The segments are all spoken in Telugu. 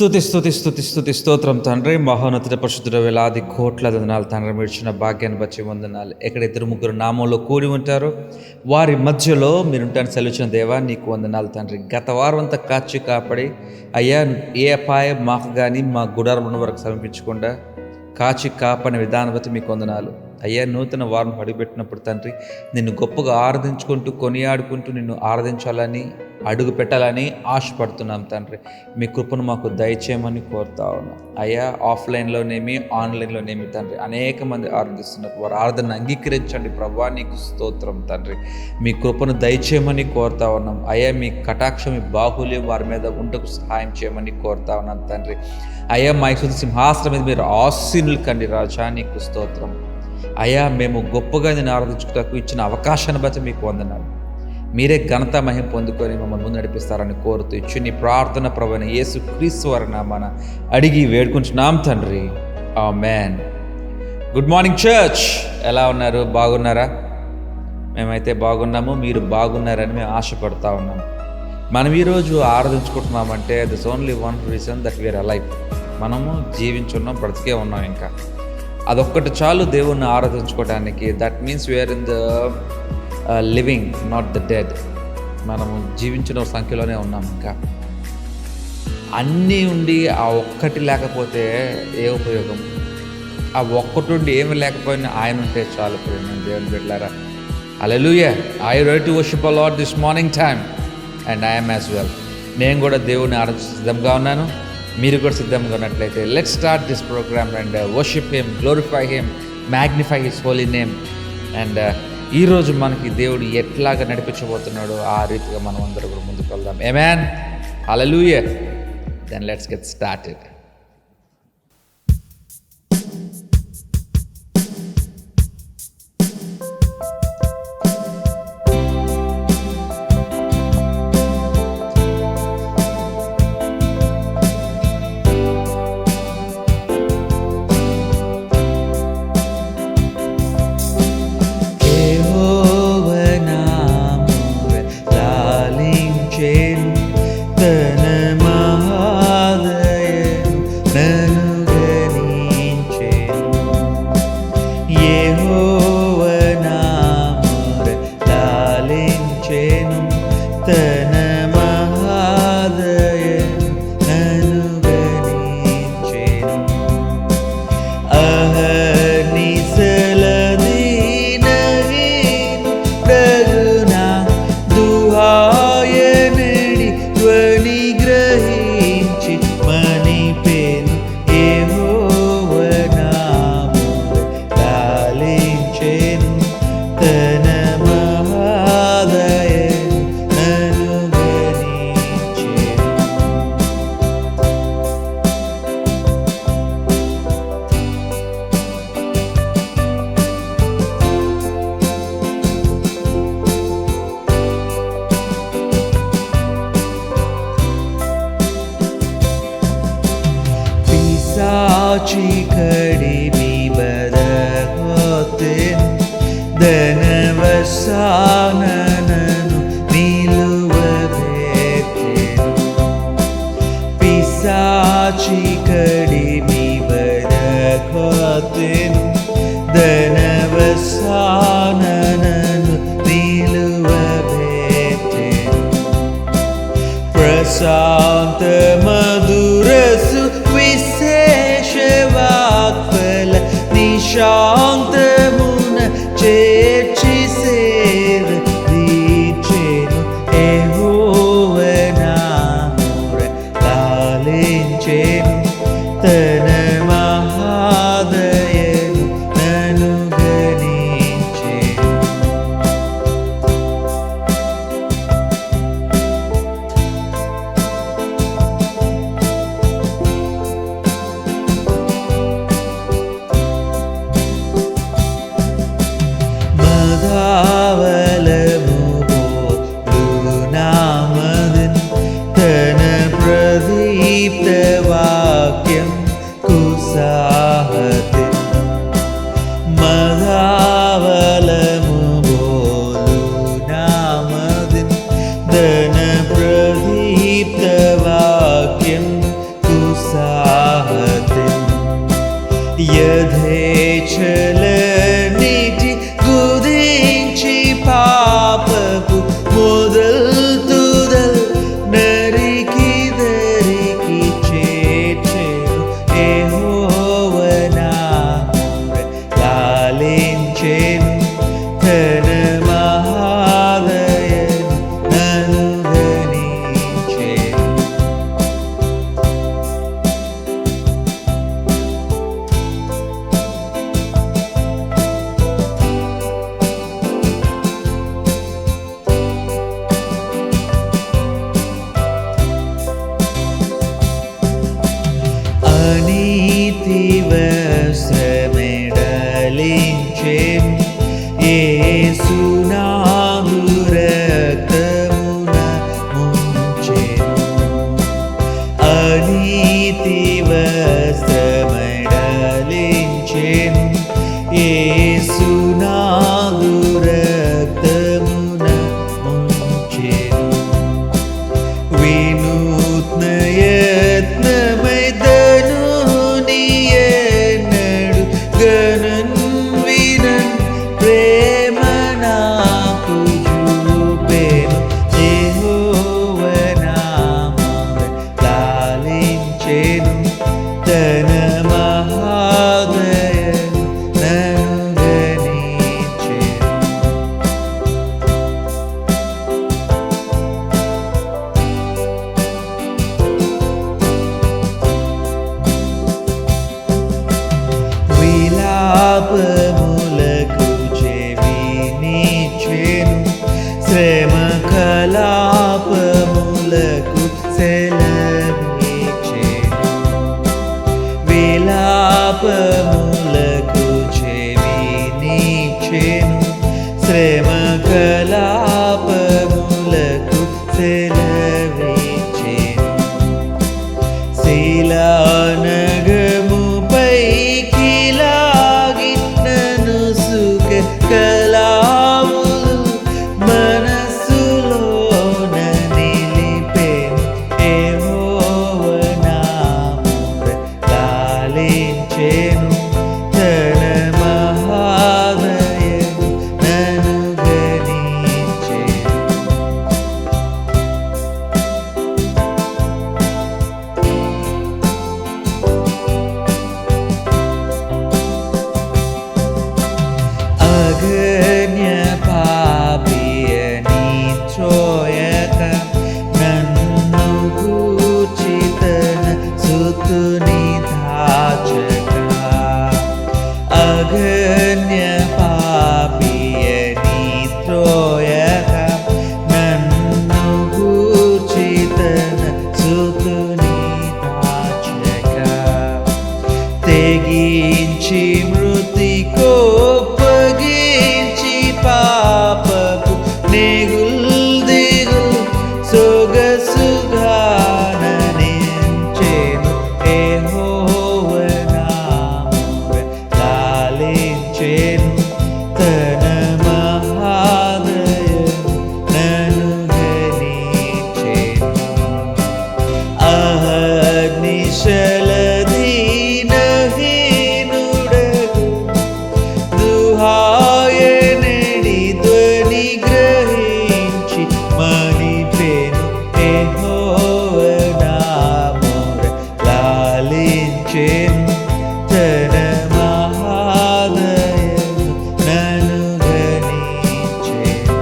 స్తుతి స్తోత్రం తండ్రి. మహోన్నతుడ పరిశుద్ధుడ వేలాది కోట్ల వందనాలు తండ్రి. మీరు ఇచ్చిన భాగ్యాన్ని బట్టి వందనాలు. ఎక్కడ ఇద్దరు ముగ్గురు నామంలో కూడి ఉంటారో వారి మధ్యలో మీరుంటాను సెలవుచిన దేవా నీకు వందనాలు తండ్రి. గత వారం అంతా కాచి కాపాడి అయ్యా ఏ అపాయం మాకు కానీ మా గుడారం వరకు సమీపించకుండా కాచి కాపాడిన విధానం బట్టి మీకు వందనాలు అయ్యా. నూతన వారం అడుగుపెట్టినప్పుడు తండ్రి నిన్ను గొప్పగా ఆరాధించుకుంటూ కొనియాడుకుంటూ నిన్ను ఆరాధించాలని అడుగు పెట్టాలని ఆశపడుతున్నాం తండ్రి. మీ కృపను మాకు దయచేయమని కోరుతా ఉన్నాం అయ్యా. ఆఫ్లైన్లోనేమి ఆన్లైన్లోనేమి తండ్రి అనేక మంది ఆరాధిస్తున్నారు. వారు ఆరాధన అంగీకరించండి ప్రభా, నీకు స్తోత్రం తండ్రి. మీ కృపను దయచేయమని కోరుతా ఉన్నాం అయ్యా. మీ కటాక్షం మీ బాహుల్యం వారి మీద ఉంటకు సహాయం చేయమని కోరుతా ఉన్నాం తండ్రి అయ్యా. మా యొక్క సింహాసనం మీద మీరు ఆశీనులు కండి రాజా, నీకు స్తోత్రం అయ్యా. మేము గొప్పగా నేను ఆరాధించుటకు ఇచ్చిన అవకాశాన్ని బట్టి మీకు వందనాలు. మీరే ఘనత మహిమ పొందుకొని మమ్మల్ని ముందు నడిపిస్తారని కోరుతూ ఇచ్చి నీ ప్రార్థన ప్రభువైన యేసు క్రీస్తు వారి నామాన అడిగి వేడుకుంటున్నాం తండ్రి, ఆమేన్. Good morning church. ఎలా ఉన్నారు? బాగున్నారా? మేమైతే బాగున్నాము. మీరు బాగున్నారని మేము ఆశపడతా ఉన్నాము. మనం ఈరోజు ఆరాధించుకుంటున్నామంటే this only one reason that we are alive. మనము జీవించున్నాం, బ్రతికే ఉన్నాం. ఇంకా అదొక్కటి చాలు దేవుణ్ణి ఆరాధించుకోవడానికి. That means we are in the living, not the dead. మనము జీవించిన సంఖ్యలోనే ఉన్నాం. ఇంకా అన్నీ ఉండి ఆ ఒక్కటి లేకపోతే ఏ ఉపయోగం? ఆ ఒక్కటి ఉండి ఏమి లేకపోయినా ఆయన ఉంటే చాలు. నేను దేవుని బిడ్డలారా, hallelujah. I you ready to worship the Lord this morning time? And I am as well. నేను కూడా దేవుని ఆరాధించ సిద్ధంగా ఉన్నాను. మీరు కూడా సిద్ధంగా ఉన్నట్లయితే let's start this program and worship him, glorify him, magnify his holy name. And ఈరోజు మనకి దేవుడు ఎట్లాగా నడిపించబోతున్నాడో ఆ రీతిగా మనం అందరూ కూడా ముందుకు వెళ్దాం. Amen, hallelujah. Then let's get started. ಕಡಿಮೆ ಬರಗೋತೆನು ಧನವಸಾನನನು ನಿಲುವಬೇಕೆನು. ಪಿಸಾಚಿ ಕಡಿಮೆ ಬರಗೋತೆನು ಧನವಸಾನನನು ನಿಲುವಬೇಕೆನು. ప్రశాంత మధురసు విశేషవాక్ఫల నిశాంతమున చేర్చి సేవదీచెను. యెహోవా నామమున లాలించెను తన మహాదయను నన్ను గణించెను. యథేచ్ఛలన్నిటి గురించి పాపపు మొదల్ నరికి దరికి చేర్చెను యెహోవా నామమున లాలించెను తన మహాదయను అనుగణించెను. అనీతి వస్త్రమెడలించెను యేసునాగు రక్తమున ముంచెను. అనీతి వస్త్రమెడలించెను యేసునాగు రక్తమున ముంచెను. వినూత్న యత్నమై ధనుని ఎన్నడు గణన్ వినన్ ప్రేమ నాకు చూపెను యెహోవా నామమున లాలించెను తన మహాదయను అనుగణించెను. విలాపములకు చెవినిచ్చెను శ్రమ కలాపములకు సెలవిచ్చెను. విలాపములకు చెవినిచ్చెను శ్రమ కలాపములకు సెలవిచ్చెను. శిలానగముపైకి లాగి నన్ను సుఖ కలాములు మనస్సులోన నిలిపెను యెహోవా నామమున లాలించెను తన మహాదయను అనుగణించెను. అగణ్య పాపియని త్రోయక నన్ను గూర్చి తన సుతుని దాచక. అగణ్య పాపియని త్రోయక నన్ను గూర్చి తన సుతుని దాచక. తెగించి మృతి కోప్పగించి పాపపు నెగుల్ సొగసుగాననించెను యెహోవా నామమున లాలించెను తన మహాదయను అనుగణించెను. అహర్నిశలధీనహీనుడగు దుహాయనడి ధ్వని గ్రహించి మణిపెను యెహోవా నామమున లాలించెను తన మహాదయను అనుగణించెను.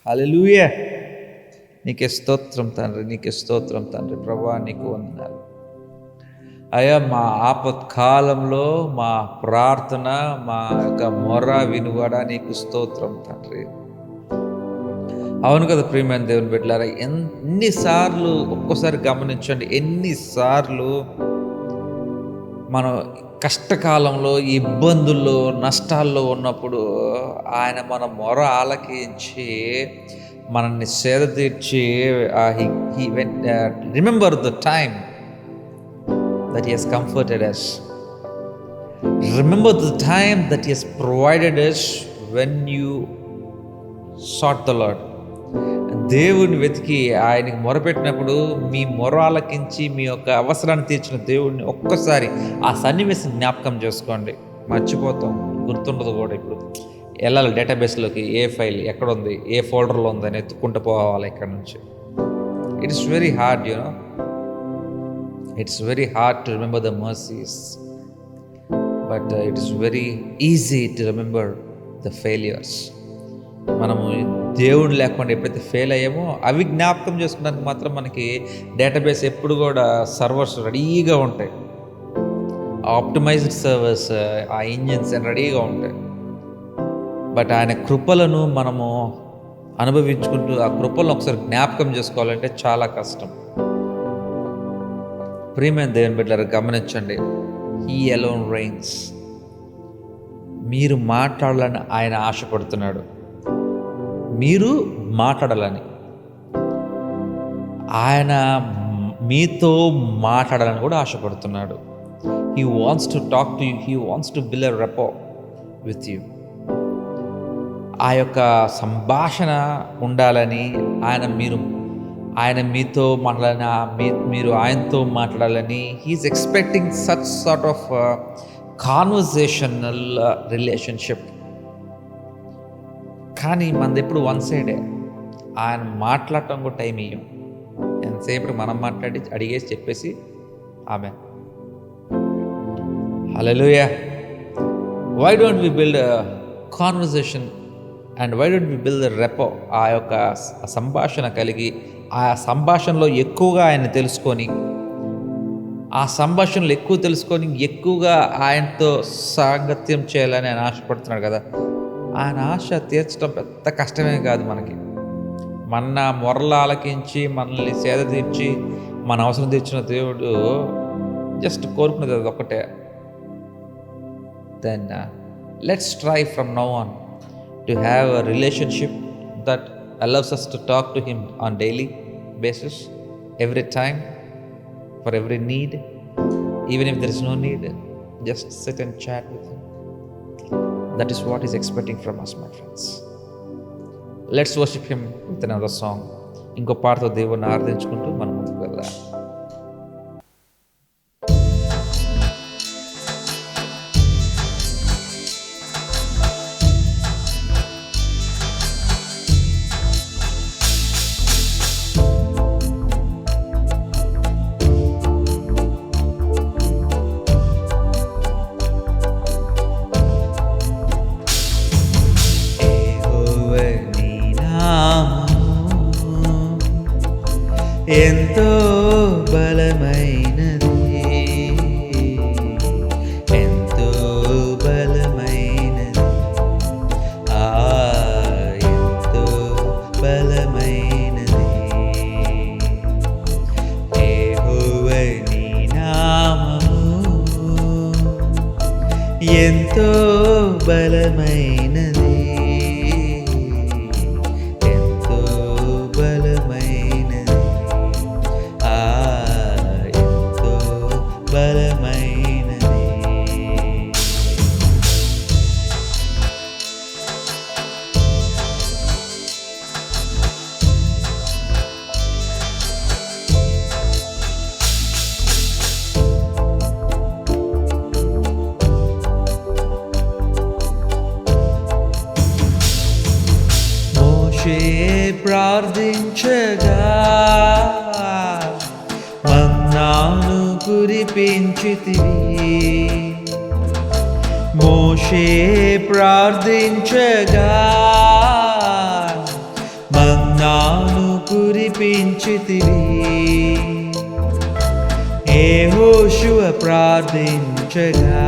హల్లెలూయా. నీకే స్తోత్రం తండ్రి, నీకే స్తోత్రం తండ్రి. ప్రభువా నీకు వందనాలు అయ్యా. మా ఆపత్కాలంలో మా ప్రార్థన, మా యొక్క మొర వినుగడ నీకు స్తోత్రం తండ్రి. అవును కదా ప్రియమైన దేవుని బిడ్డలారా, ఎన్నిసార్లు ఒక్కోసారి గమనించండి, ఎన్నిసార్లు మనం కష్టకాలంలో, ఇబ్బందుల్లో, నష్టాల్లో ఉన్నప్పుడు ఆయన మన మొర ఆలకించి మనల్ని సేద తీర్చి remember the time that he has comforted us. Remember the time that he has provided us when you sought the Lord. And దేవుడిని వెతికి ఆయనకి మొరపెట్టినప్పుడు మీ మొర ఆలకించి మీ యొక్క అవసరాన్ని తీర్చిన దేవుడిని ఒక్కసారి ఆ సన్నివేశం జ్ఞాపకం చేసుకోండి. మర్చిపోతాం, గుర్తుండదు కూడా. ఇప్పుడు వెళ్ళాలి డేటాబేస్లోకి, ఏ ఫైల్ ఎక్కడుంది, ఏ ఫోల్డర్లో ఉందని ఎత్తుకుంటూ పోవాలి ఇక్కడ నుంచి. It's very hard, it's very hard to remember the mercies, but it is very easy to remember the failures. మనము దేవుడు లేకుండా ఎప్పుడైతే ఫెయిల్ అయ్యామో అవి జ్ఞాపకం చేసుకోవడానికి మాత్రం మనకి డేటాబేస్ ఎప్పుడు కూడా సర్వర్స్ రెడీగా ఉంటాయి. ఆప్టిమైజ్డ్ సర్వర్స్, ఆ ఇంజిన్స్ రెడీగా ఉంటాయి. బట్ ఆయన కృపలను మనము అనుభవించుకుంటూ ఆ కృపలను ఒకసారి జ్ఞాపకం చేసుకోవాలంటే చాలా కష్టం. ప్రియమైన దేవుని బిడ్డలారా, గమనించండి. He alone rains. మీరు మాట్లాడాలని ఆయన ఆశపడుతున్నాడు. మీరు మాట్లాడాలని, ఆయన మీతో మాట్లాడాలని కూడా ఆశపడుతున్నాడు. He wants to talk to you. He wants to build a repo with you. ఆ యొక్క సంభాషణ ఉండాలని, ఆయన మీతో మాట్లాడాలని, మీరు ఆయనతో మాట్లాడాలని. He is expecting such sort of conversational relationship. కానీ మనది ఎప్పుడు వన్ సైడే. ఆయన మాట్లాడటం కూడా టైం ఇయ్యం. ఎంతసేపు మనం మాట్లాడి అడిగేసి చెప్పేసి ఆమె hallelujah. Why don't we build conversation and why don't we build the rapport? ఆ యొక్క సంభాషణ కలిగి, ఆ సంభాషణలో ఎక్కువగా ఆయన తెలుసుకొని, ఆ సంభాషణలు ఎక్కువ తెలుసుకొని ఎక్కువగా ఆయనతో సాంగత్యం చేయాలని ఆయన ఆశపడుతున్నాడు కదా. ఆయన ఆశ తీర్చడం పెద్ద కష్టమే కాదు మనకి. మన మొరలు ఆలకించి మనల్ని సేద తీర్చి మన అవసరం తీర్చిన దేవుడు జస్ట్ కోరుకునేది అది ఒక్కటే. Then let's try from now on to have a relationship that allows us to talk to him on daily basis, every time, for every need. Even if there is no need, just sit and chat with him. That is what he's expecting from us, my friends. Let's worship him with another song. ఇంకో పాటతో దేవుని ఆరాధించుకుంటూ మనం ముందుకు వెళ్దాం. ఎంతో బలమైనది, ఎంతో బలమైనది, ఎంతో బలమైనది. యెహోవా నీ నామము ఎంతో బలమైనది, ఎంతో బలమైనది, ఎంతో బలమైనది. మోషే ప్రార్థించగా మన్నాను కురిపించితివి. మోషే ప్రార్థించగా మన్నాను కురిపించితివి. యెహోషువ ప్రార్థించగా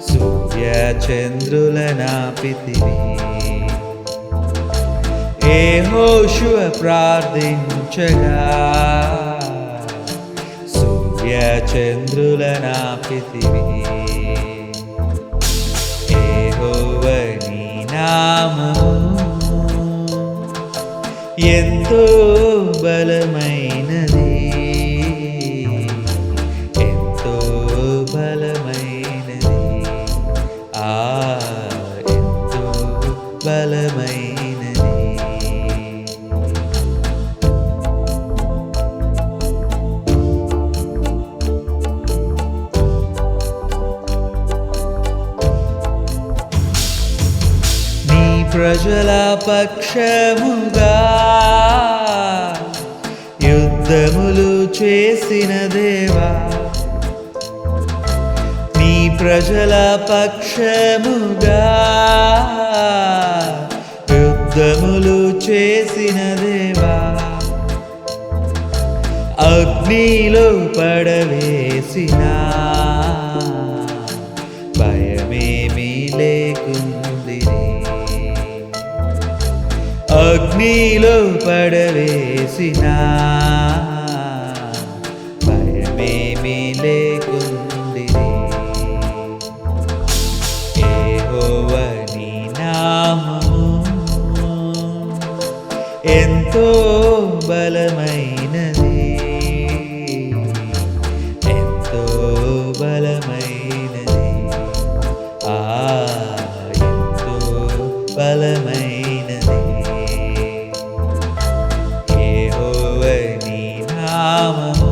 సూర్య చంద్రులనాపితివి. యెహోషువ ప్రార్థించగా సూర్య చంద్రులనాపితివి. యెహోవా నీ నామము ఎంతో బలమైనది, ఎంతో బలమైనది, ఎంతో బలమైనది. ప్రజల పక్షముగా యుద్ధములు చేసిన దేవా, నీ ప్రజల పక్షముగా యుద్ధములు చేసిన దేవా, అగ్నిలో పడవేసినా భయమేమీ లేకుందిరే, అగ్నిలో పడవేసినా భయమేమీ లేకుందిరే. యెహోవా నీ నామము ఎంతో బలమైనది, ఎంతో బలమైనది, ఎంతో బలమైనది. యెహోవా నీ నామము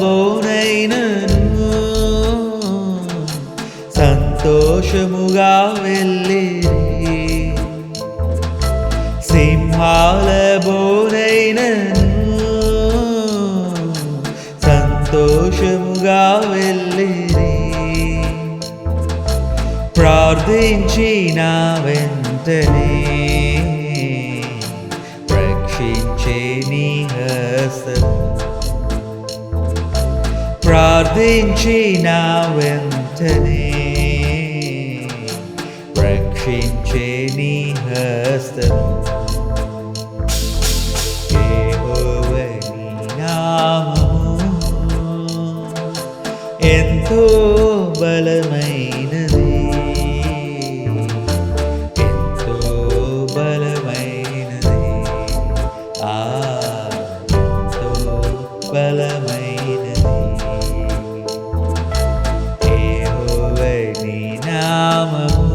సింహాలబోనైనను సంతోషముగా వెళ్ళిరి, సింహాలబోనైనను సంతోషముగా వెళ్ళిరి, ప్రార్థించిన వెంటనే రక్షించే నీ హస్తము, ప్రార్థించిన వెంటనే రక్షించే నీ హస్తము. యెహోవా నీ నామము ఎంతో బలమైనది, ఎంతో బలమైనది, ఎంతో బలమైనది. యెహోవా నీ నామము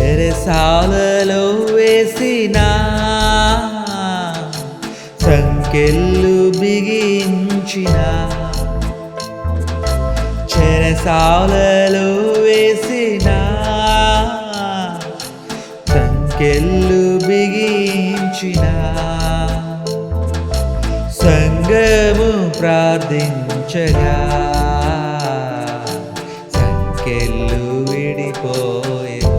చెరసాలలో వేసిన సంకెళ్ళు బిగించిన, చెరసాలలో వేసిన సంకెళ్ళు బిగించిన, సంఘము ప్రార్థించగా సంకెళ్ళు విడిపోయెను,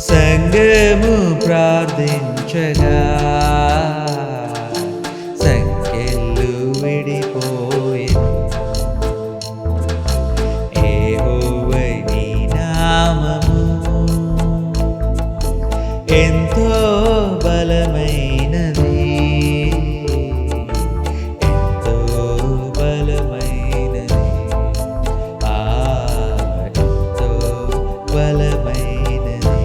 సంఘము ప్రార్థించగా సంకెళ్ళు విడిపోయెను. యెహోవా నీ నామము ఎంతో బలమైనది, ఎంతో బలమైనది, ఎంతో బలమైనది.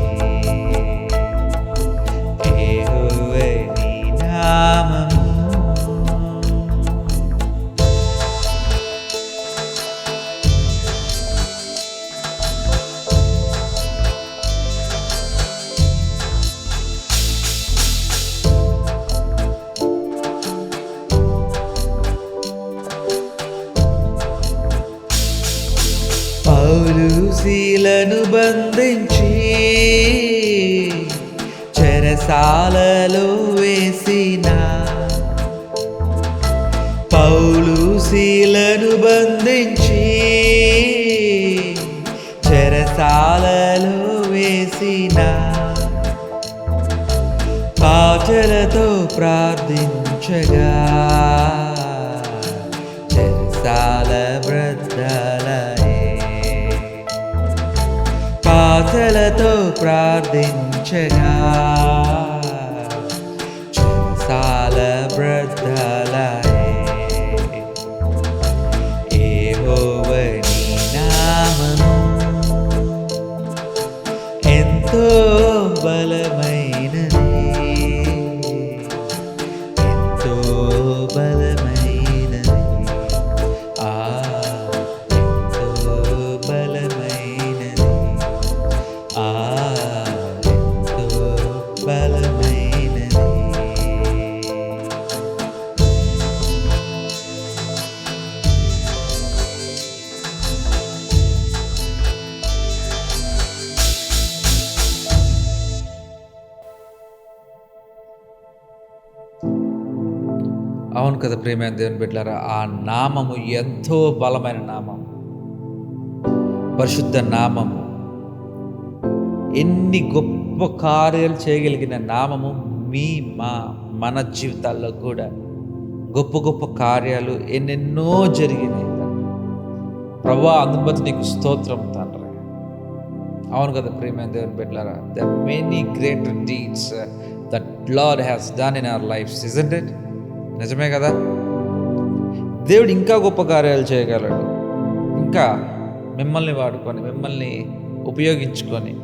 యెహోవా నీ నామము పౌలు శీలను బంధించి చెరసాలలో వేసిన, పౌలు శీలను బంధించి చెరసాలలో వేసిన, పాటలతో ప్రార్థించగా చెరసాల బ్రద్దలే, పాటలతో ప్రార్థించగా అవును కదా ప్రియమైన దేవుని బిడ్డలారా, ఆ నామము ఎంతో బలమైన నామం, పరిశుద్ధ నామము, ఎన్ని గొప్ప కార్యాలు చేయగలిగిన నామము. మా మన జీవితాల్లో కూడా గొప్ప గొప్ప కార్యాలు ఎన్నెన్నో జరిగినాయి ప్రభువా. అందుకు బట్టి నీకు స్తోత్రం తండ్రి. అవును కదా ప్రియమైన దేవుని బిడ్డలారా, the many greater deeds that Lord has done in our lives, isn't it? నిజమే కదా. దేవుడు ఇంకా గొప్ప కార్యాలు చేయగలడు, ఇంకా మిమ్మల్ని వాడుకొని, మిమ్మల్ని ఉపయోగించుకొని.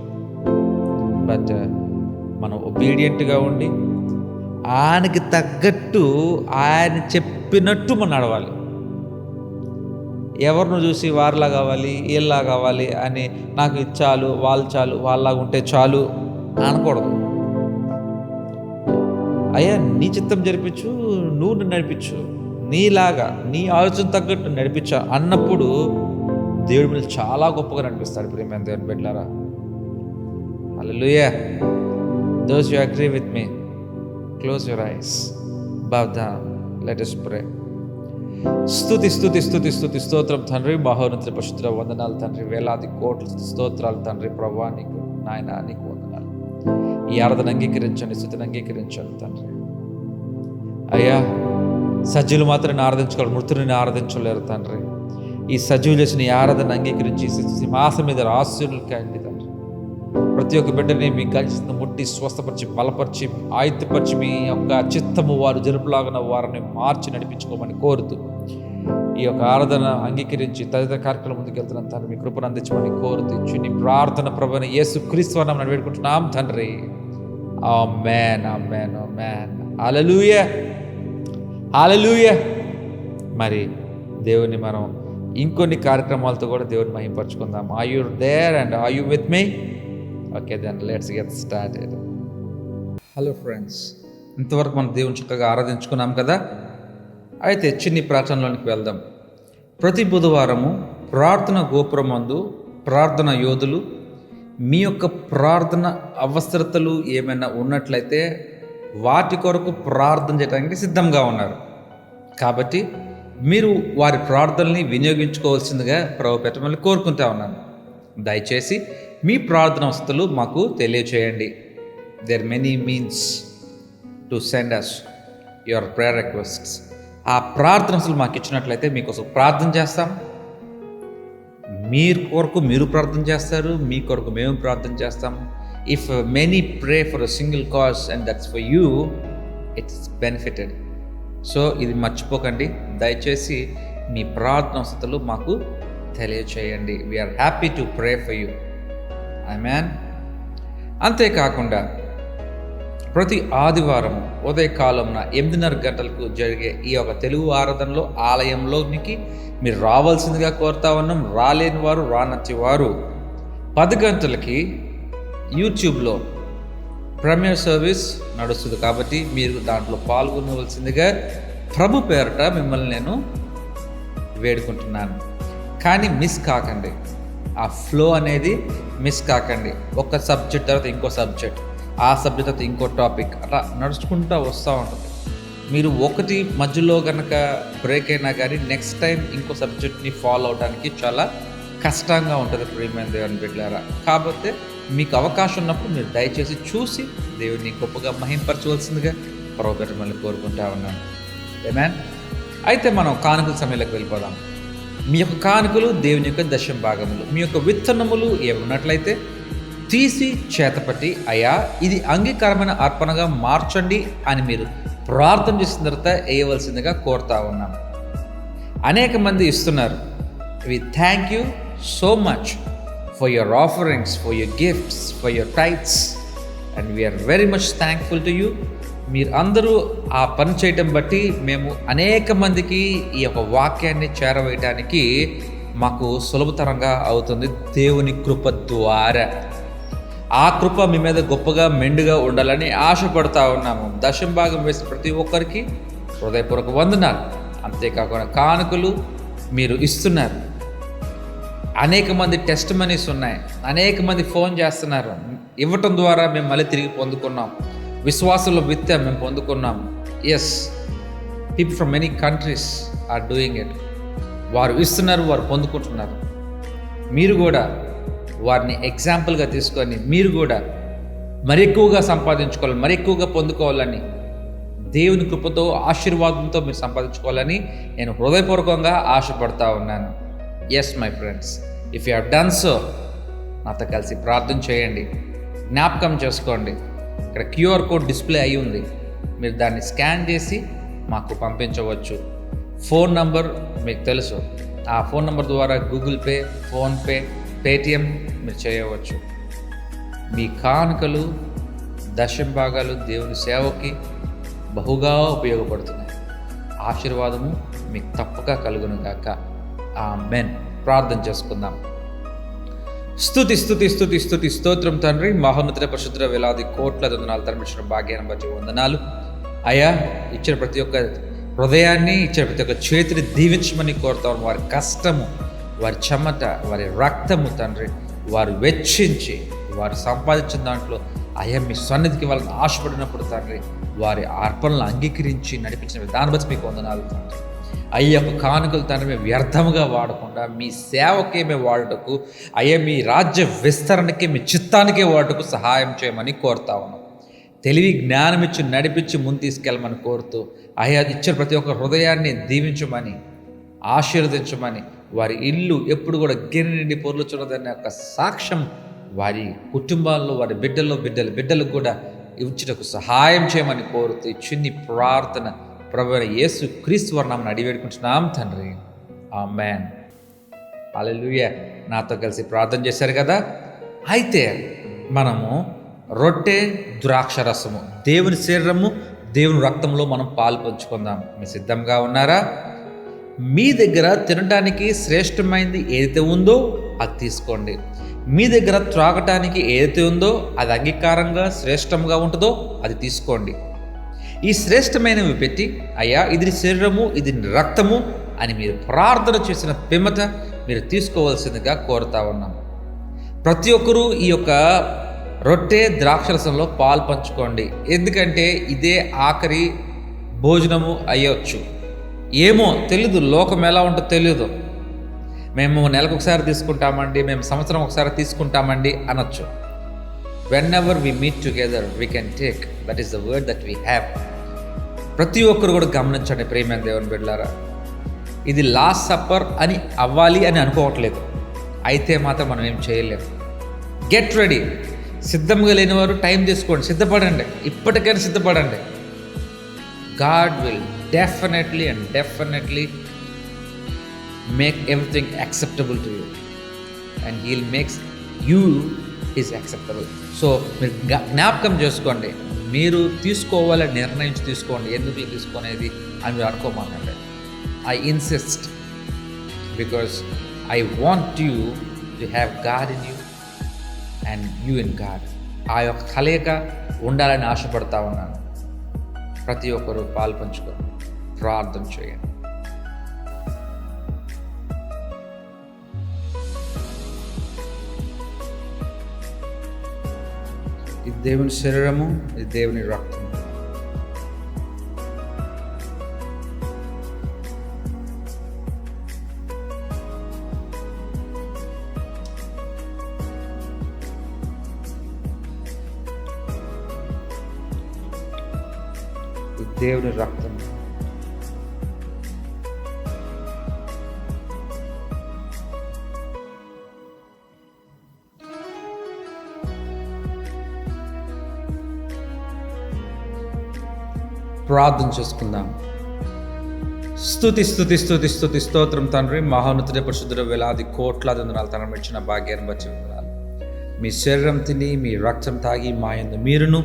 బట్ మనం ఒబీడియంట్గా ఉండి ఆయనకి తగ్గట్టు, ఆయన చెప్పినట్టు మనం నడవాలి. ఎవరిని చూసి వారిలా కావాలి, వీళ్ళలా కావాలి అని, నాకు ఇది చాలు, వాళ్ళు చాలు, వాళ్ళలాగా ఉంటే చాలు అనకూడదు. అయ్యా నీ చిత్తం జరిపించు, నువ్వు నడిపించు, నీలాగా నీ ఆలోచన తగ్గట్టు నడిపించా అన్నప్పుడు దేవుడి మీద చాలా గొప్పగా నడిపిస్తాడు. ప్రియమైన దేవుని బిడ్డలారా, hallelujah. Does you agree with me, close your eyes, bow down, let us pray. స్తుతి స్తుతి స్తుతి స్తుతి స్తోత్రం తండ్రి, మహోన్నత పరిశుద్ధ వందనాలు తండ్రి, వేలాది కోట్ల స్తోత్రాలు తండ్రి. ప్రభువా నీకు నాయన, నీకు వందనాలు. ఈ ఆరాధన అంగీకరించండి, స్తుతిని అంగీకరించండి తండ్రి. అయ్యా సజ్జులు మాత్రం ఆరాధించుకోవాలి, మృతుని ఆరాధించలేరు తండ్రి. ఈ సజీవులు చేసిన ఈ ఆరాధన అంగీకరించి సింహాసనం మీద ఆశీర్వాదాలు కండి తండ్రి. ప్రతి ఒక్క బిడ్డని మీ గడిచిన ముట్టి స్వస్థపరిచి, బలపరిచి, ఆయుధపరిచి, మీ యొక్క చిత్తము వారు జరుపులాగిన వారిని మార్చి నడిపించుకోమని కోరుతూ, ఈ యొక్క ఆరాధన అంగీకరించి తదితర కార్యక్రమం ముందుకు వెళ్తున్నాను తండ్రి. మీ కృపను అందించమని కోరుతూ నీ ప్రార్థన ప్రభువైన యేసుక్రీస్తు నామమున వేడుకుంటున్నాం తండ్రి. ఆమేన్, ఆమేన్, ఆమేన్. హల్లెలూయా, హల్లెలూయా. మరి దేవుని మనం ఇంకొన్ని కార్యక్రమాలతో కూడా దేవుని మహిమపరచుకుందాం. Are you there and are you with me? Okay, then let's get started. Hello friends, ఇంతవరకు మనం దేవుని చక్కగా ఆరాధించుకున్నాం కదా. అయితే చిన్ని ప్రార్థనలోనికి వెళ్దాం. ప్రతి బుధవారము ప్రార్థన గోపురమందు ప్రార్థన యోధులు మీ యొక్క ప్రార్థన అవసరతలు ఏమైనా ఉన్నట్లయితే వాటి కొరకు ప్రార్థన చేయడానికి సిద్ధంగా ఉన్నారు. కాబట్టి మీరు వారి ప్రార్థనల్ని వినియోగించుకోవాల్సిందిగా ప్రభు పెట్టమని కోరుకుంటా ఉన్నాను. దయచేసి మీ ప్రార్థన అవసరాలు మాకు తెలియచేయండి. There many means to send us your prayer requests. ఆ ప్రార్థన అవసరాలు మాకు ఇచ్చినట్లయితే మీకోసం ప్రార్థన చేస్తాం. మీరు కొరకు మీరు ప్రార్థన చేస్తారు, మీ కొరకు మేము ప్రార్థన చేస్తాం. If many pray for a single cause and that's for you, it's benefited. So ఇది మర్చిపోకండి. దయచేసి మీ ప్రార్థన అవసరాలు మాకు తెలియచేయండి. We're happy to pray for you. ఆమేన్. అంతేకాకుండా ప్రతి ఆదివారం ఉదయకాలంన 8:30 గంటలకు జరిగే ఈ యొక్క తెలుగు ఆరాధనలో ఆలయంలోనికి మీరు రావాల్సిందిగా కోరుతా ఉన్నాం. రాలేని వారు, రానచ్చి వారు 10 గంటలకి యూట్యూబ్లో ప్రీమియర్ సర్వీస్ నడుస్తుంది. కాబట్టి మీరు దాంట్లో పాల్గొనవలసిందిగా ప్రభు పేరట మిమ్మల్ని నేను వేడుకుంటున్నాను. కానీ మిస్ కాకండి, ఆ ఫ్లో అనేది మిస్ కాకండి. ఒక సబ్జెక్ట్ తర్వాత ఇంకో సబ్జెక్ట్, ఆ సబ్జెక్ట్ తర్వాత ఇంకో టాపిక్, అట్లా నడుచుకుంటూ వస్తూ ఉంటుంది. మీరు ఒకటి మధ్యలో కనుక బ్రేక్ అయినా కానీ నెక్స్ట్ టైం ఇంకో సబ్జెక్ట్ని ఫాలో అవడానికి చాలా కష్టంగా ఉంటుంది ప్రియమైన దేవుని బిడ్డలారా. కాకపోతే మీకు అవకాశం ఉన్నప్పుడు మీరు దయచేసి చూసి దేవుడిని గొప్పగా మహింపరచవలసిందిగా ప్రభు మిమ్మల్ని కోరుకుంటా ఉన్నాను. ఆమేన్. అయితే మనం కానుకల సమయంలోకి వెళ్ళిపోదాం. మీ యొక్క కానుకలు దేవుని యొక్క దశమ భాగములు, మీ యొక్క విత్తనములు ఏమన్నట్లయితే తీసి చేతపట్టి, అయ్యా ఇది అంగీకారమైన అర్పణగా మార్చండి అని మీరు ప్రార్థన చేసిన తర్వాత వేయవలసిందిగా కోరుతా ఉన్నాం. అనేక మంది ఇస్తున్నారు. We thank you so much for your offerings, for your gifts, for your tithes, and we are very much thankful to you. మీరు అందరూ ఆ పని చేయటం బట్టి మేము అనేక మందికి ఈ యొక్క వాక్యాన్ని చేరవేయడానికి మాకు సులభతరంగా అవుతుంది దేవుని కృప ద్వారా. ఆ కృప మీ మీద గొప్పగా మెండుగా ఉండాలని ఆశపడుతూ ఉన్నాము. దశమ భాగం వేసిన ప్రతి ఒక్కరికి హృదయపూర్వక వందనాలు. అంతేకాకుండా కానుకలు మీరు ఇస్తున్నారు. అనేక మంది టెస్ట్ మనీస్ ఉన్నాయి, అనేక మంది ఫోన్ చేస్తున్నారు. ఇవ్వటం ద్వారా మేము మళ్ళీ తిరిగి పొందుకున్నాం, విశ్వాసంలో విత్త మేము పొందుకున్నాం. Yes, people from many countries are doing it. వారు ఇస్తున్నారు, వారు పొందుకుంటున్నారు. మీరు కూడా వారిని ఎగ్జాంపుల్గా తీసుకొని మీరు కూడా మరి ఎక్కువగా సంపాదించుకోవాలని, మరి ఎక్కువగా పొందుకోవాలని, దేవుని కృపతో ఆశీర్వాదంతో మీరు సంపాదించుకోవాలని నేను హృదయపూర్వకంగా ఆశపడతా ఉన్నాను. Yes my friends, if you have done so, నాతో కలిసి ప్రార్థన చేయండి. జ్ఞాపకం చేసుకోండి, ఇక్కడ క్యూఆర్ కోడ్ డిస్ప్లే అయి ఉంది. మీరు దాన్ని స్కాన్ చేసి మాకు పంపించవచ్చు. ఫోన్ నంబర్ మీకు తెలుసు, ఆ ఫోన్ నంబర్ ద్వారా గూగుల్ పే, ఫోన్పే, పేటిఎం మీరు చేయవచ్చు. మీ కానుకలు, దశంభాగాలు దేవుని సేవకి బహుగా ఉపయోగపడుతున్నాయి. ఆశీర్వాదము మీకు తప్పక కలుగును గాక. ఆమేన్. ప్రార్థన చేసుకుందాం. స్తుతి స్తుతి స్తుతి స్తుతి స్తోత్రం తండ్రి, మహోన్నత పరిశుద్ధ వేలాది కోట్ల వందనాలు తరమించిన భాగ్యాన్ని బట్టి వందనాలు అయ్యా. ఇచ్చిన ప్రతి ఒక్క హృదయాన్ని, ఇచ్చిన ప్రతి ఒక్క చేతిని దీవించమని కోరుతాం. వారి కష్టము, వారి చెమట, వారి రక్తము తండ్రి వారు వెచ్చించి వారు సంపాదించిన దాంట్లో అయ్యా మీ సన్నిధికి వాళ్ళని ఆశపడినప్పుడు తండ్రి వారి అర్పణలు అంగీకరించి నడిపించిన విధానం బట్టి మీకు వందనాలు తండ్రి. అయ్యా కానుకలు తండ్రి మేము వ్యర్థముగా వాడకుండా మీ సేవకే మేము వాడుటకు, అయ్యా మీ రాజ్య విస్తరణకి, మీ చిత్తానికే వాడుటకు సహాయం చేయమని కోరుతా ఉన్నాం. తెలివి జ్ఞానం ఇచ్చి నడిపించి ముందు తీసుకెళ్ళమని కోరుతూ అయ్యా ఇచ్చిన ప్రతి ఒక్క హృదయాన్ని దీవించమని, ఆశీర్వదించమని, వారి ఇల్లు ఎప్పుడు కూడా గిన్నె నిండి పొర్లుచున్నదనే ఒక సాక్ష్యం వారి కుటుంబాల్లో, వారి బిడ్డలకు కూడా ఇచ్చుటకు సహాయం చేయమని కోరుతూ చిన్ని ప్రార్థన ప్రభువైన యేసు క్రీస్తు వారి నామమున అడిగి వేడుకుంటున్నాం తండ్రి. ఆమేన్. హల్లెలూయా. నాతో కలిసి ప్రార్థన చేశారు కదా. అయితే మనము రొట్టె, ద్రాక్ష రసము, దేవుని శరీరము, దేవుని రక్తంలో మనం పాలు పంచుకుందాం. మీరు సిద్ధంగా ఉన్నారా? మీ దగ్గర తినడానికి శ్రేష్టమైనది ఏదైతే ఉందో అది తీసుకోండి. మీ దగ్గర త్రాగటానికి ఏదైతే ఉందో అది అంగీకారంగా శ్రేష్టంగా ఉంటుందో అది తీసుకోండి. ఈ శ్రేష్టమైనవి పెట్టి అయ్యా ఇది శరీరము, ఇది రక్తము అని మీరు ప్రార్థన చేసిన పిమ్మట మీరు తీసుకోవాల్సిందిగా కోరుతా ఉన్నాం. ప్రతి ఒక్కరూ ఈ యొక్క రొట్టె ద్రాక్షరసంలో పాలు పంచుకోండి. ఎందుకంటే ఇదే ఆఖరి భోజనము అయ్యొచ్చు. ఏమో తెలీదు, లోకం ఎలా ఉంటుందో తెలీదు. మేము నెలకు ఒకసారి తీసుకుంటామండి, మేము సంవత్సరం ఒకసారి తీసుకుంటామండి అనొచ్చు. Whenever we meet together we can take, that is the word that we have. ప్రతి ఒక్కరు కూడా గమనించండి ప్రియమైన దేవుని బిడ్డలారా, ఇది లాస్ట్ సప్పర్ అని అవ్వాలి అని అనుకోవట్లేదు. అయితే మాత్రం మనం ఏం చేయలేము. Get ready. సిద్ధంగా లేనివారు టైం తీసుకోండి, సిద్ధపడండి, ఇప్పటికైనా సిద్ధపడండి. God will definitely make everything acceptable to you and he'll makes you is acceptable. So మీరు జ్ఞాపకం చేసుకోండి, మీరు తీసుకోవాలని నిర్ణయించి తీసుకోండి. ఎందుకు తీసుకునేది అని మీరు అనుకోమాకండి. I insist because I want you to have God in you and you in God. ఆ యొక్క కలయిక ఉండాలని ఆశపడతా ఉన్నాను. ప్రతి ఒక్కరూ పాలు పంచుకొని ప్రార్థన చేయండి. ఇది దేవుని శరీరము, ఇది దేవుని రక్తము. ఇది దేవుని రక్తం. ప్రార్థన చేసుకుందాం. స్తుతి స్తుతి స్తుతి స్తుతి స్తోత్రం తండ్రి, మహోన్నతుడ పరిశుద్ధుడ, వేలాది కోట్లాది వందనాలు తనను ఇచ్చిన భాగ్యాన్ని బట్టి వందనాలు. మీ శరీరం తిని మీ రక్తం తాగి మా యందు మీరును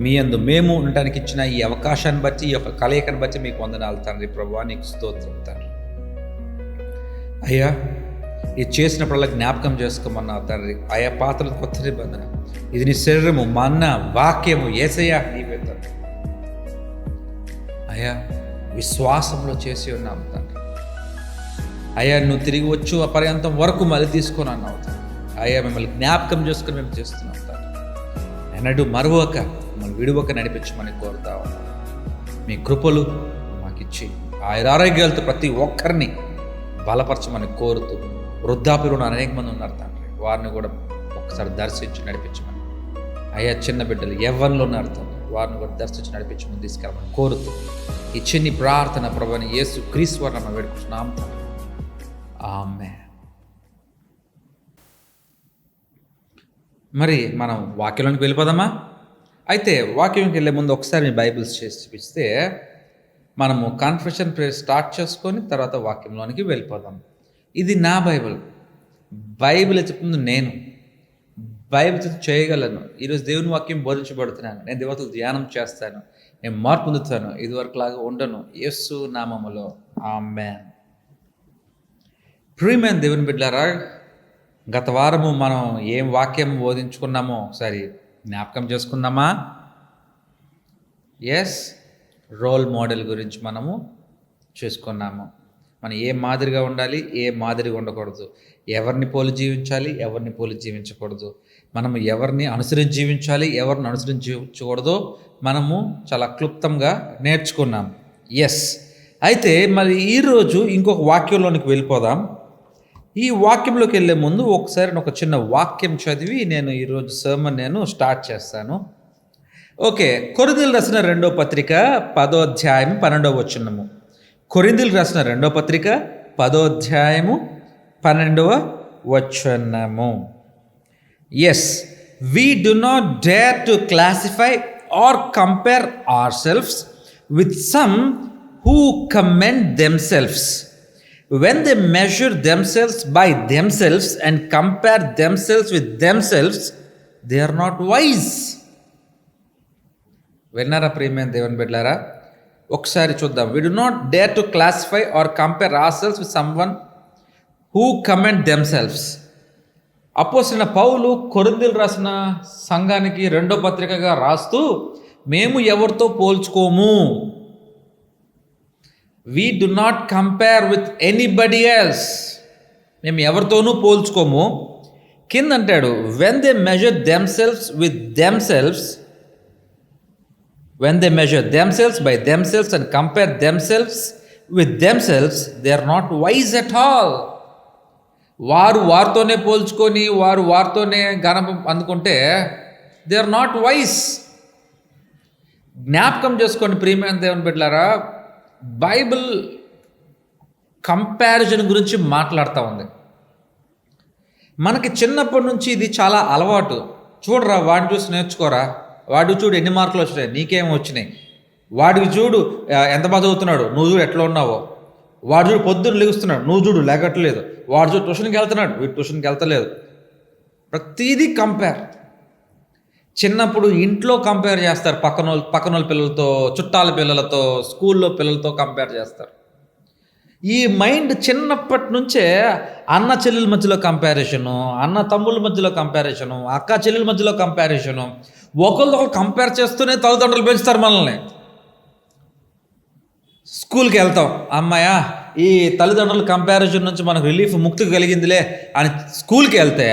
మీ యందు మేము ఉండటానికి ఇచ్చిన ఈ అవకాశాన్ని బట్టి, ఈ యొక్క కలయికను బట్టి మీకు వందనాలు తండ్రి. ప్రభువా నీకు స్తోత్రం తండ్రి. అయ్యా ఇది చేసినప్పుడల్లా జ్ఞాపకం చేసుకోమన్నా తండ్రి. ఆయా పాత్రలు కొత్త నిబంధన, ఇది నీ శరీరము, మన్న వాక్యము, యేసయ్యా నీవే తండ్రి. అయ్యా విశ్వాసంలో చేసి ఉన్నాము తండ్రి. అయ్యా నువ్వు తిరిగి వచ్చు అపర్యంతం వరకు మళ్ళీ తీసుకొని అన్నావు తండ్రి. అయ్యా మిమ్మల్ని జ్ఞాపకం చేసుకుని మేము చేస్తున్నాం తండ్రి. ఎన్నడూ మరవక, మమ్మల్ని విడువక నడిపించమని కోరుతా ఉన్నాం. మీ కృపలు మాకు మనకి ఇచ్చి ఆరోగ్యాలతో ప్రతి ఒక్కరిని బలపరచమని కోరుతూ, వృద్ధాప్యులు అనేక మంది ఉన్నారు తండ్రి, వారిని కూడా ఒకసారి దర్శించి నడిపించమని. అయ్యా చిన్న బిడ్డలు ఎవరిలో ఉన్నారు తండ్రి, వారిని కూడా దర్శించి నడిపించమని తీసుకెళ్ళమని కోరుతూ ఈ చిన్ని ప్రార్థన ప్రభువైన యేసు క్రీస్తు వారిని వేడుకుంటున్నాం తండ్రి. ఆమేన్. మరి మనం వాక్యంలోనికి వెళ్ళిపోదామా? అయితే వాక్యంకి వెళ్ళే ముందు ఒకసారి మీ బైబిల్స్ చేసి చూపిస్తే మనము కాన్ఫెషన్ ప్రేయర్ స్టార్ట్ చేసుకొని తర్వాత వాక్యంలోనికి వెళ్ళిపోదాం. ఇది నా బైబిల్. బైబిల్ చెప్తుంది నేను. బైబిల్ చేయగలను. ఈరోజు దేవుని వాక్యం బోధించబడుతున్నాను. నేను దేవతలు ధ్యానం చేస్తాను. నేను మార్పు పొందుతాను. ఇదివరకులాగా ఉండను. యేసు నామములో ఆమేన్. ప్రియమైన దేవుని బిడ్డలారా, గత వారము మనం ఏం వాక్యం బోధించుకున్నామో ఒకసారి జ్ఞాపకం చేసుకుందామా? ఎస్, రోల్ మోడల్ గురించి మనము చూసుకున్నాము. మనం ఏ మాదిరిగా ఉండాలి, ఏ మాదిరిగా ఉండకూడదు, ఎవరిని పోలి జీవించాలి, ఎవరిని పోలి జీవించకూడదు, మనము ఎవరిని అనుసరించి జీవించాలి, ఎవరిని అనుసరించి జీవించకూడదో మనము చాలా క్లుప్తంగా నేర్చుకున్నాం. ఎస్, అయితే మరి ఈరోజు ఇంకొక వాక్యంలోనికి వెళ్ళిపోదాం. ఈ వాక్యంలోకి వెళ్ళే ముందు ఒకసారి ఒక చిన్న వాక్యం చదివి నేను ఈరోజు సర్మన్ నేను స్టార్ట్ చేస్తాను. ఓకే, కొరింథీయులకు రాసిన 2వ పత్రిక 10వ అధ్యాయం 12వ వచనము. కొరింథీయులకు రాసిన 2వ పత్రిక 10వ అధ్యాయము 12వ వచనము. Yes, we do not dare to classify or compare ourselves with some who commend themselves. When they measure themselves by themselves and compare themselves with themselves, they are not wise. విన్నారా ప్రియమైన దేవుని బిడ్డలారా? ఒకసారి చూద్దాం. We do not dare to classify or compare ourselves with someone who commend themselves. అపోస్తలుడైన పౌలు కొరింథీయులకు రాసిన సంఘానికి 2వ పత్రికగా రాస్తూ మేము ఎవరితో పోల్చుకోము. We do not compare with anybody else. మేము ఎవరితోనూ పోల్చుకోము. కింద అంటాడు, when they measure themselves with themselves, when they measure themselves by themselves and compare themselves with themselves, they are not wise at all. వారితోనే పోల్చుకొని వారితోనే ఘనం అందుకుంటే they are not wise. జ్ఞాపకం చేసుకోండి ప్రియమైన దేవుని బిడ్డలారా, బైబిల్ కంపారిజన్ గురించి మాట్లాడుతూ ఉంది. మనకి చిన్నప్పటి నుంచి ఇది చాలా అలవాటు. చూడరా, వాడిని చూసి నేర్చుకోరా, వాడికి చూడు ఎన్ని మార్కులు వచ్చినాయి, నీకేమో వచ్చినాయి, వాడికి చూడు ఎంత బాగా చదువుతున్నాడు, నువ్వు చూడు ఎట్లా ఉన్నావో, వాడు చూడు పొద్దున్న లెగుస్తున్నాడు, నువ్వు చూడు లేగట్లేదు, వాడు చూడు ట్యూషన్కి వెళ్తున్నాడు, వీడు ట్యూషన్కి వెళ్తలేదు. ప్రతిదీ కంపేర్. చిన్నప్పుడు ఇంట్లో కంపేర్ చేస్తారు, పక్కనోళ్ళ పిల్లలతో, చుట్టాల పిల్లలతో, స్కూల్లో పిల్లలతో కంపేర్ చేస్తారు. ఈ మైండ్ చిన్నప్పటి నుంచే అన్న చెల్లెల మధ్యలో కంపారిజను, అన్న తమ్ముళ్ళ మధ్యలో కంపారిజను, అక్క చెల్లెల మధ్యలో కంపారిజను, ఒకరికొకరు కంపేర్ చేస్తూనే తల్లిదండ్రులు పెంచుతారు మనల్ని. స్కూల్కి వెళ్తాం, అమ్మాయ ఈ తల్లిదండ్రుల కంపారిజన్ నుంచి మనకు ముక్తి కలిగిందిలే అని స్కూల్కి వెళ్తే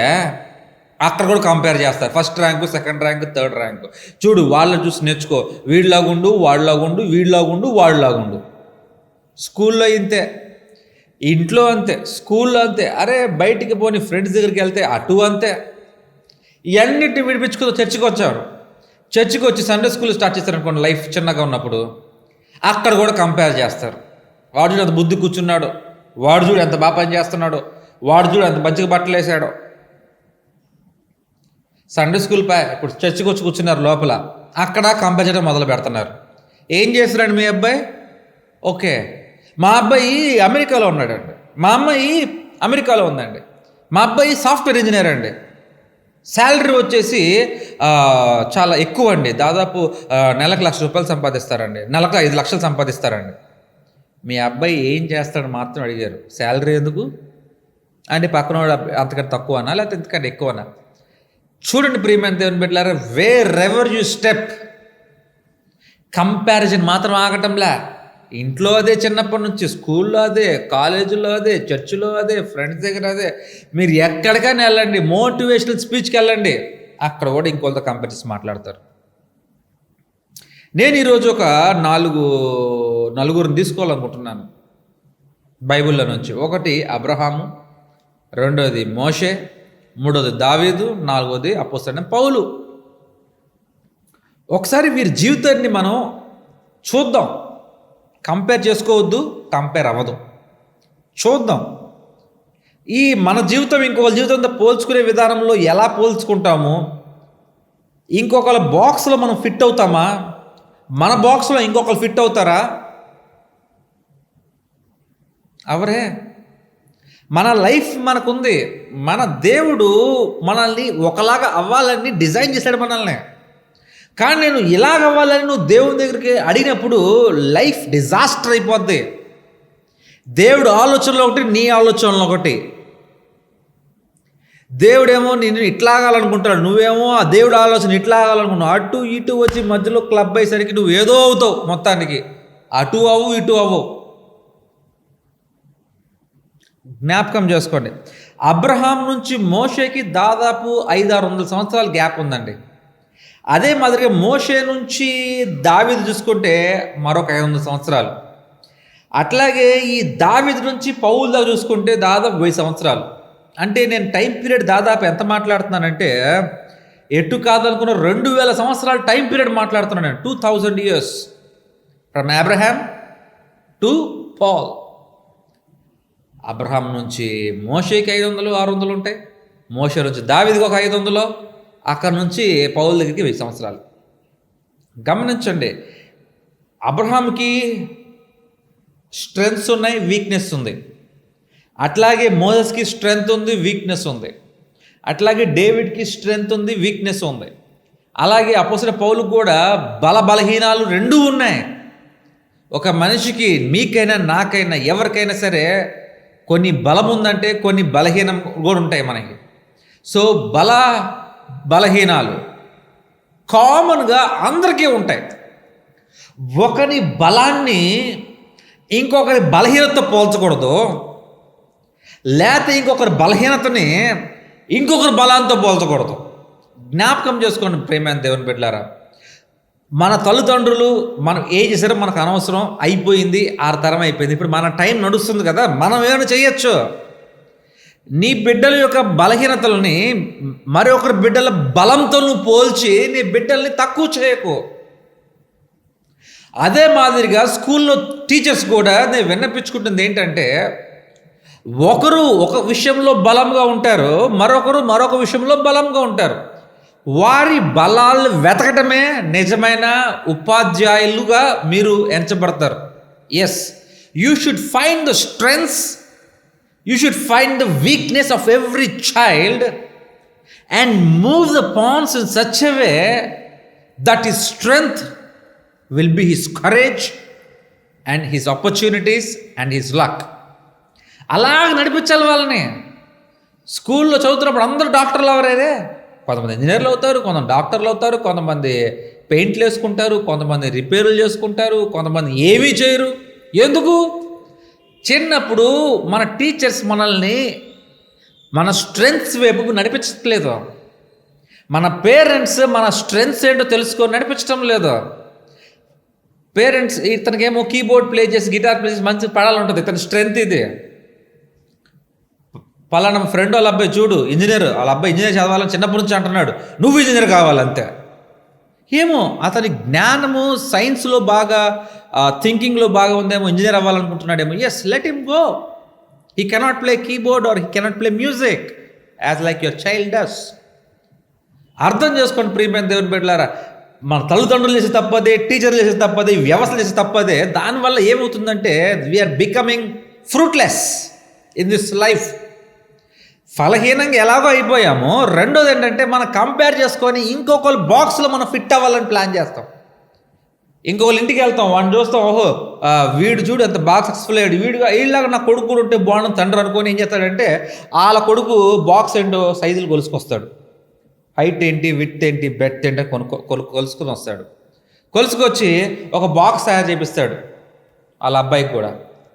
అక్కడ కూడా కంపేర్ చేస్తారు. First rank, second rank, third rank. చూడు వాళ్ళని చూసి నేర్చుకో, వీడిలాగుండు, వాళ్ళలాగుండు, వీడిలాగుండు, వాళ్ళలాగుండు. స్కూల్లో ఇంతే, ఇంట్లో అంతే, స్కూల్లో అంతే. అరే బయటికి పోని ఫ్రెండ్స్ దగ్గరికి వెళ్తే అటు అంతే. ఇవన్నిటిని విడిపించుకో చర్చికి వచ్చారు. చర్చికి వచ్చి సండే స్కూల్ స్టార్ట్ చేస్తారు అనుకోండి, లైఫ్ చిన్నగా ఉన్నప్పుడు అక్కడ కూడా కంపేర్ చేస్తారు. వాడు చూడు ఎంత బుద్ధి కూర్చున్నాడు, వాడు చూడు ఎంత బాగా పని చేస్తున్నాడు, వాడు చూడు ఎంత మంచిగా బట్టలు వేసాడు. సండే స్కూల్ ఇప్పుడు చర్చికి వచ్చి కూర్చున్నారు లోపల, అక్కడ కంపేర్ చేయడం మొదలు పెడుతున్నారు. ఏం చేస్తున్నాడు మీ అబ్బాయి? ఓకే, మా అబ్బాయి అమెరికాలో ఉన్నాడండి, మా అమ్మాయి అమెరికాలో ఉందండి, మా అబ్బాయి సాఫ్ట్వేర్ ఇంజనీర్ అండి, శాలరీ వచ్చేసి చాలా ఎక్కువ అండి, దాదాపు నెలకు ₹1,00,000 సంపాదిస్తారండి, నెలకు 5 లక్షలు సంపాదిస్తారండి. మీ అబ్బాయి ఏం చేస్తాడు మాత్రం అడిగారు. శాలరీ ఎందుకు అంటే పక్కన అంతకంటే తక్కువనా లేకపోతే ఎంతకంటే ఎక్కువనా? చూడండి ప్రియమైన దేవుని బిడ్డలారా, wear ever you step comparison మాత్రం ఆగటంలా. ఇంట్లో అదే, చిన్నప్పటి నుంచి స్కూల్లో అదే, కాలేజీలో అదే, చర్చిలో అదే, ఫ్రెండ్స్ దగ్గర అదే. మీరు ఎక్కడికైనా వెళ్ళండి, మోటివేషనల్ స్పీచ్కి వెళ్ళండి, అక్కడ కూడా ఇంకొంత కంపారిజన్స్ మాట్లాడతారు. నేను ఈరోజు ఒక నలుగురిని తీసుకోవాలనుకుంటున్నాను బైబిల్లో నుంచి. ఒకటి అబ్రహాము, రెండోది మోషే, మూడోది దావీదు, నాలుగోది అపోస్తలుడైన పౌలు. ఒకసారి వీరి జీవితాన్ని మనం చూద్దాం. కంపేర్ చేసుకోవద్దు, కంపేర్ అవ్వదు, చూద్దాం. ఈ మన జీవితం ఇంకొకరి జీవితంతో పోల్చుకునే విధానంలో ఎలా పోల్చుకుంటామో, ఇంకొకరి బాక్స్లో మనం ఫిట్ అవుతామా, మన బాక్స్లో ఇంకొకరు ఫిట్ అవుతారా? అవరే. మన లైఫ్ మనకుంది. మన దేవుడు మనల్ని ఒకలాగా అవ్వాలని డిజైన్ చేశాడు మనల్ని. కానీ నేను ఇలాగ అవ్వాలని నువ్వు దేవుని దగ్గరికి అడిగినప్పుడు లైఫ్ డిజాస్టర్ అయిపోద్ది. దేవుడు ఆలోచనలో ఒకటి, నీ ఆలోచనలో ఒకటి. దేవుడేమో నేను ఇట్లాగాలనుకుంటాడు, నువ్వేమో ఆ దేవుడు ఆలోచన ఇట్లాగాలనుకుంటున్నావు. అటు ఇటు వచ్చి మధ్యలో క్లబ్ అయ్యేసరికి నువ్వు ఏదో అవుతావు. మొత్తానికి అటు అవ్వు ఇటు అవ్వు. జ్ఞాపకం చేసుకోండి, అబ్రహాం నుంచి మోషేకి దాదాపు 500-600 సంవత్సరాల గ్యాప్ ఉందండి. అదే మాదిరిగా మోషే నుంచి దావీదు చూసుకుంటే మరొక 500 సంవత్సరాలు. అట్లాగే ఈ దావీదు నుంచి పౌలు దాకా చూసుకుంటే దాదాపు 1000 సంవత్సరాలు. అంటే నేను టైం పీరియడ్ దాదాపు ఎంత మాట్లాడుతున్నానంటే, ఎటు కాదనుకున్న 2000 సంవత్సరాల టైం పీరియడ్ మాట్లాడుతున్నాను నేను. 2000 years from Abraham to Paul. Abraham నుంచి మోషేకి 500-600 ఉంటాయి, మోషే నుంచి దావీదుకి ఒక 500, అక్కడి నుంచి పౌలు దగ్గరికి 1000 సంవత్సరాలు. గమనించండి, అబ్రహాంకి స్ట్రెంగ్స్ ఉన్నాయి, వీక్నెస్ ఉంది. అట్లాగే మోసెస్కి స్ట్రెంగ్త్ ఉంది, వీక్నెస్ ఉంది. అట్లాగే డేవిడ్కి స్ట్రెంగ్త్ ఉంది, వీక్నెస్ ఉంది. అలాగే అపోస్తలుడైన పౌలుకు కూడా బలహీనాలు రెండూ ఉన్నాయి. ఒక మనిషికి, మీకైనా నాకైనా ఎవరికైనా సరే కొన్ని బలం ఉందంటే కొన్ని బలహీనం కూడా ఉంటాయి మనకి. సో బలహీనాలు కామన్గా అందరికీ ఉంటాయి. ఒకరి బలాన్ని ఇంకొకరి బలహీనతతో పోల్చకూడదు, లేకపోతే ఇంకొకరి బలహీనతని ఇంకొకరి బలాంతో పోల్చకూడదు. జ్ఞాపకం చేసుకోండి ప్రేమైన దేవుని బిడ్డలారా, మన తల్లిదండ్రులు మనం ఏం చేశారో మనకు అనవసరం, అయిపోయింది, 6 తరం అయిపోయింది. ఇప్పుడు మన టైం నడుస్తుంది కదా, మనం ఏమైనా చేయొచ్చు. నీ బిడ్డల యొక్క బలహీనతలని మరొకరి బిడ్డల బలంతో నువ్వు పోల్చి నీ బిడ్డల్ని తక్కువ చేయకు. అదే మాదిరిగా స్కూల్లో టీచర్స్ కూడా నేను విన్నపించుకుంటుంది ఏంటంటే, ఒకరు ఒక విషయంలో బలంగా ఉంటారు, మరొకరు మరొక విషయంలో బలంగా ఉంటారు. వారి బలాలు వెతకటమే నిజమైన ఉపాధ్యాయులుగా మీరు ఎంచబడతారు. Yes, you should find the strengths, you should find the weakness of every child and move the pawns in such a way that his strength will be his courage and his opportunities and his luck. అలాగ నడిపించాలి వాళ్ళని. స్కూల్లో చదువుతున్నప్పుడు అందరూ డాక్టర్లు అవరేదే, కొంతమంది ఇంజనీర్లు అవుతారు, కొంతమంది డాక్టర్లు అవుతారు, కొంతమంది పెయింట్లు వేసుకుంటారు, కొంతమంది రిపేర్లు చేసుకుంటారు, కొంతమంది ఏమీ చేయరు. ఎందుకు? చిన్నప్పుడు మన టీచర్స్ మనల్ని మన స్ట్రెంగ్త్స్ వైపుకు నడిపించట్లేదు. మన పేరెంట్స్ మన స్ట్రెంగ్త్స్ ఏంటో తెలుసుకొని నడిపించడం లేదు. పేరెంట్స్ ఇతనికేమో కీబోర్డ్ ప్లే చేసి, గిటార్ ప్లే చేసి మంచి పడాలంటుంది, ఇతని స్ట్రెంగ్త్ ఇది. పలానా ఫ్రెండ్ వాళ్ళ అబ్బాయి చూడు ఇంజనీర్, వాళ్ళ అబ్బాయి ఇంజనీర్ చదవాలని చిన్నప్పటి నుంచి అంటున్నాడు, నువ్వు ఇంజనీర్ కావాలంతే. ఏమో అతని జ్ఞానము సైన్స్లో బాగా, థింకింగ్లో బాగా ఉందేమో, ఇంజనీర్ అవ్వాలనుకుంటున్నాడేమో. Yes, let him go. He cannot play keyboard or he cannot play music as like your child does. అర్థం చేసుకోండి ప్రియమైన దేవుని బిడ్డలారా, మన తల్లిదండ్రులు చేసే తప్పదే, టీచర్లు చేసే తప్పదే, వ్యవస్థలు చేసే తప్పదే. దానివల్ల ఏమవుతుందంటే we're becoming fruitless in this life. ఫలహీనంగా ఎలాగో అయిపోయామో. రెండోది ఏంటంటే మనం కంపేర్ చేసుకొని ఇంకొకరు బాక్స్లో మనం ఫిట్ అవ్వాలని ప్లాన్ చేస్తాం. ఇంకొకరు ఇంటికి వెళ్తాం, వాడిని చూస్తాం, ఓహో వీడు చూడు ఎంత బాగా సక్సెస్ఫుల్ అయ్యాడు, వీళ్ళలాగా నా కొడుకు కూడా ఉంటే బాగుంటుంది తండ్రి అనుకొని ఏం చేస్తాడంటే వాళ్ళ కొడుకు బాక్స్ ఏంటో సైజులు కొలుసుకొస్తాడు. హైట్ ఏంటి, విడ్త్ ఏంటి, బెడ్త్ ఏంటి కొలుసుకొని వస్తాడు. కొలుసుకొచ్చి ఒక బాక్స్ తయారు చేపిస్తాడు వాళ్ళ అబ్బాయికి కూడా.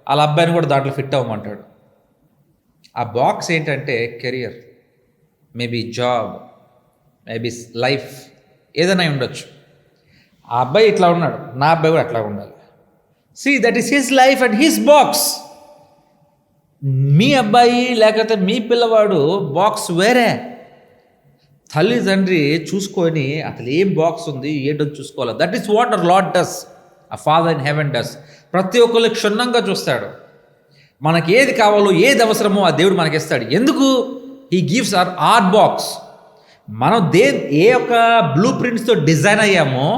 వాళ్ళ అబ్బాయిని కూడా దాంట్లో ఫిట్ అవ్వమంటాడు. ఆ బాక్స్ ఏంటంటే career, maybe job, maybe life, ఏదైనా ఉండొచ్చు. ఆ అబ్బాయి ఇట్లా ఉన్నాడు, నా అబ్బాయి కూడా అట్లా ఉండాలి. See that is his life and his box. మీ అబ్బాయి లేకపోతే మీ పిల్లవాడు బాక్స్ వేరే. తల్లిదండ్రి చూసుకొని అసలు ఏం బాక్స్ ఉంది ఏంటో చూసుకోవాలి. That is what our Lord does, ఆ ఫాదర్ ఇన్ హెవెన్ డస్. ప్రతి ఒక్కరికి క్షుణ్ణంగా చూస్తాడు. మనకి ఏది కావాలో ఏది అవసరమో ఆ దేవుడు మనకి ఇస్తాడు. ఎందుకు? He gives our box. మనం ఏ యొక్క బ్లూ ప్రింట్స్తో డిజైన్ అయ్యామో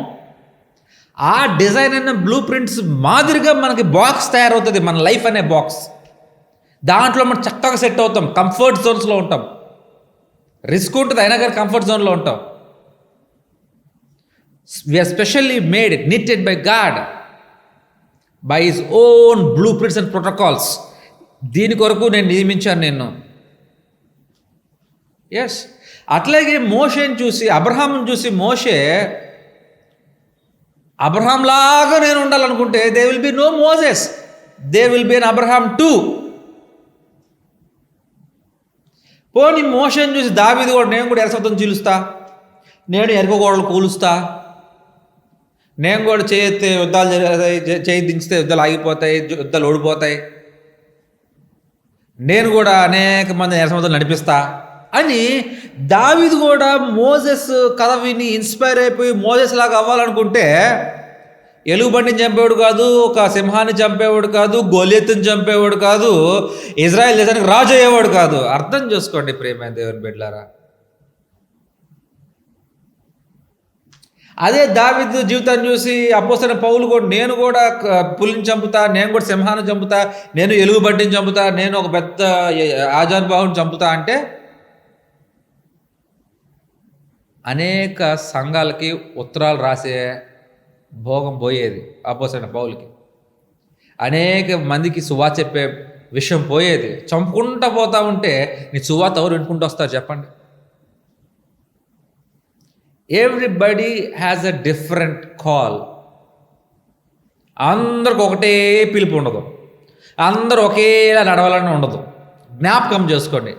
ఆ డిజైన్ అయిన బ్లూ ప్రింట్స్ మాదిరిగా మనకి బాక్స్ తయారవుతుంది. మన లైఫ్ అనే బాక్స్. దాంట్లో మనం చక్కగా సెట్ అవుతాం, కంఫర్ట్ జోన్స్లో ఉంటాం. రిస్క్ ఉంటుంది అయినా కానీ కంఫర్ట్ జోన్లో ఉంటాం. We are specially made knitted by God by his own blueprints and protocols. దీని కొరకు నేను నియమించాను నిన్ను. ఎస్. అట్లాగే మోషేని చూసి, అబ్రహాంని చూసి మోషే అబ్రహాం లాగా నేను ఉండాలనుకుంటే they will be no Moses, they will be an Abraham too. పోనీ మోషేని చూసి దావీదు కూడా నేను కూడా ఎరసత్వం చీలుస్తా, నేను ఎరగోడలు కూలుస్తా, నేను కూడా చేయెత్తే యుద్ధాలు జరుగుతాయి, చేయి దించితే యుద్ధాలు ఆగిపోతాయి, యుద్ధాలు ఓడిపోతాయి, నేను కూడా అనేక మంది ఎరసత్వం నడిపిస్తా అని దావీదు కూడా మోజెస్ కథ విని ఇన్స్పైర్ అయిపోయి మోజెస్ లాగా అవ్వాలనుకుంటే ఎలుగుబండిని చంపేవాడు కాదు, ఒక సింహాన్ని చంపేవాడు కాదు, గొలియెత్తుని చంపేవాడు కాదు, ఇజ్రాయెల్ దేశానికి రాజు అయ్యేవాడు కాదు. అర్థం చేసుకోండి ప్రియమైన దేవుని బిడ్డలారా. అదే దావీదు జీవితాన్ని చూసి అపోస్తలుడైన పౌలు కూడా నేను కూడా పులిని చంపుతా, నేను కూడా సింహాన్ని చంపుతా, నేను ఎలుగుబంటిని చంపుతా, నేను ఒక పెద్ద ఆజానుబాహుని చంపుతా అంటే అనేక సంఘాలకి ఉత్తరాలు రాసే భోగం పోయేది అపోస్తలుడైన పౌలుకి. అనేక మందికి సువార్త చెప్పే విషయం పోయేది. చంపుకుంటూ పోతా ఉంటే నీ సువార్త ఎవరు వినుకుంటూ వస్తారు చెప్పండి? Everybody has a different call. అందరికి ఒకటే పిలుపు ఉండదు, అందరూ ఒకేలా నడవాలని ఉండదు. జ్ఞాపకం చేసుకోండి.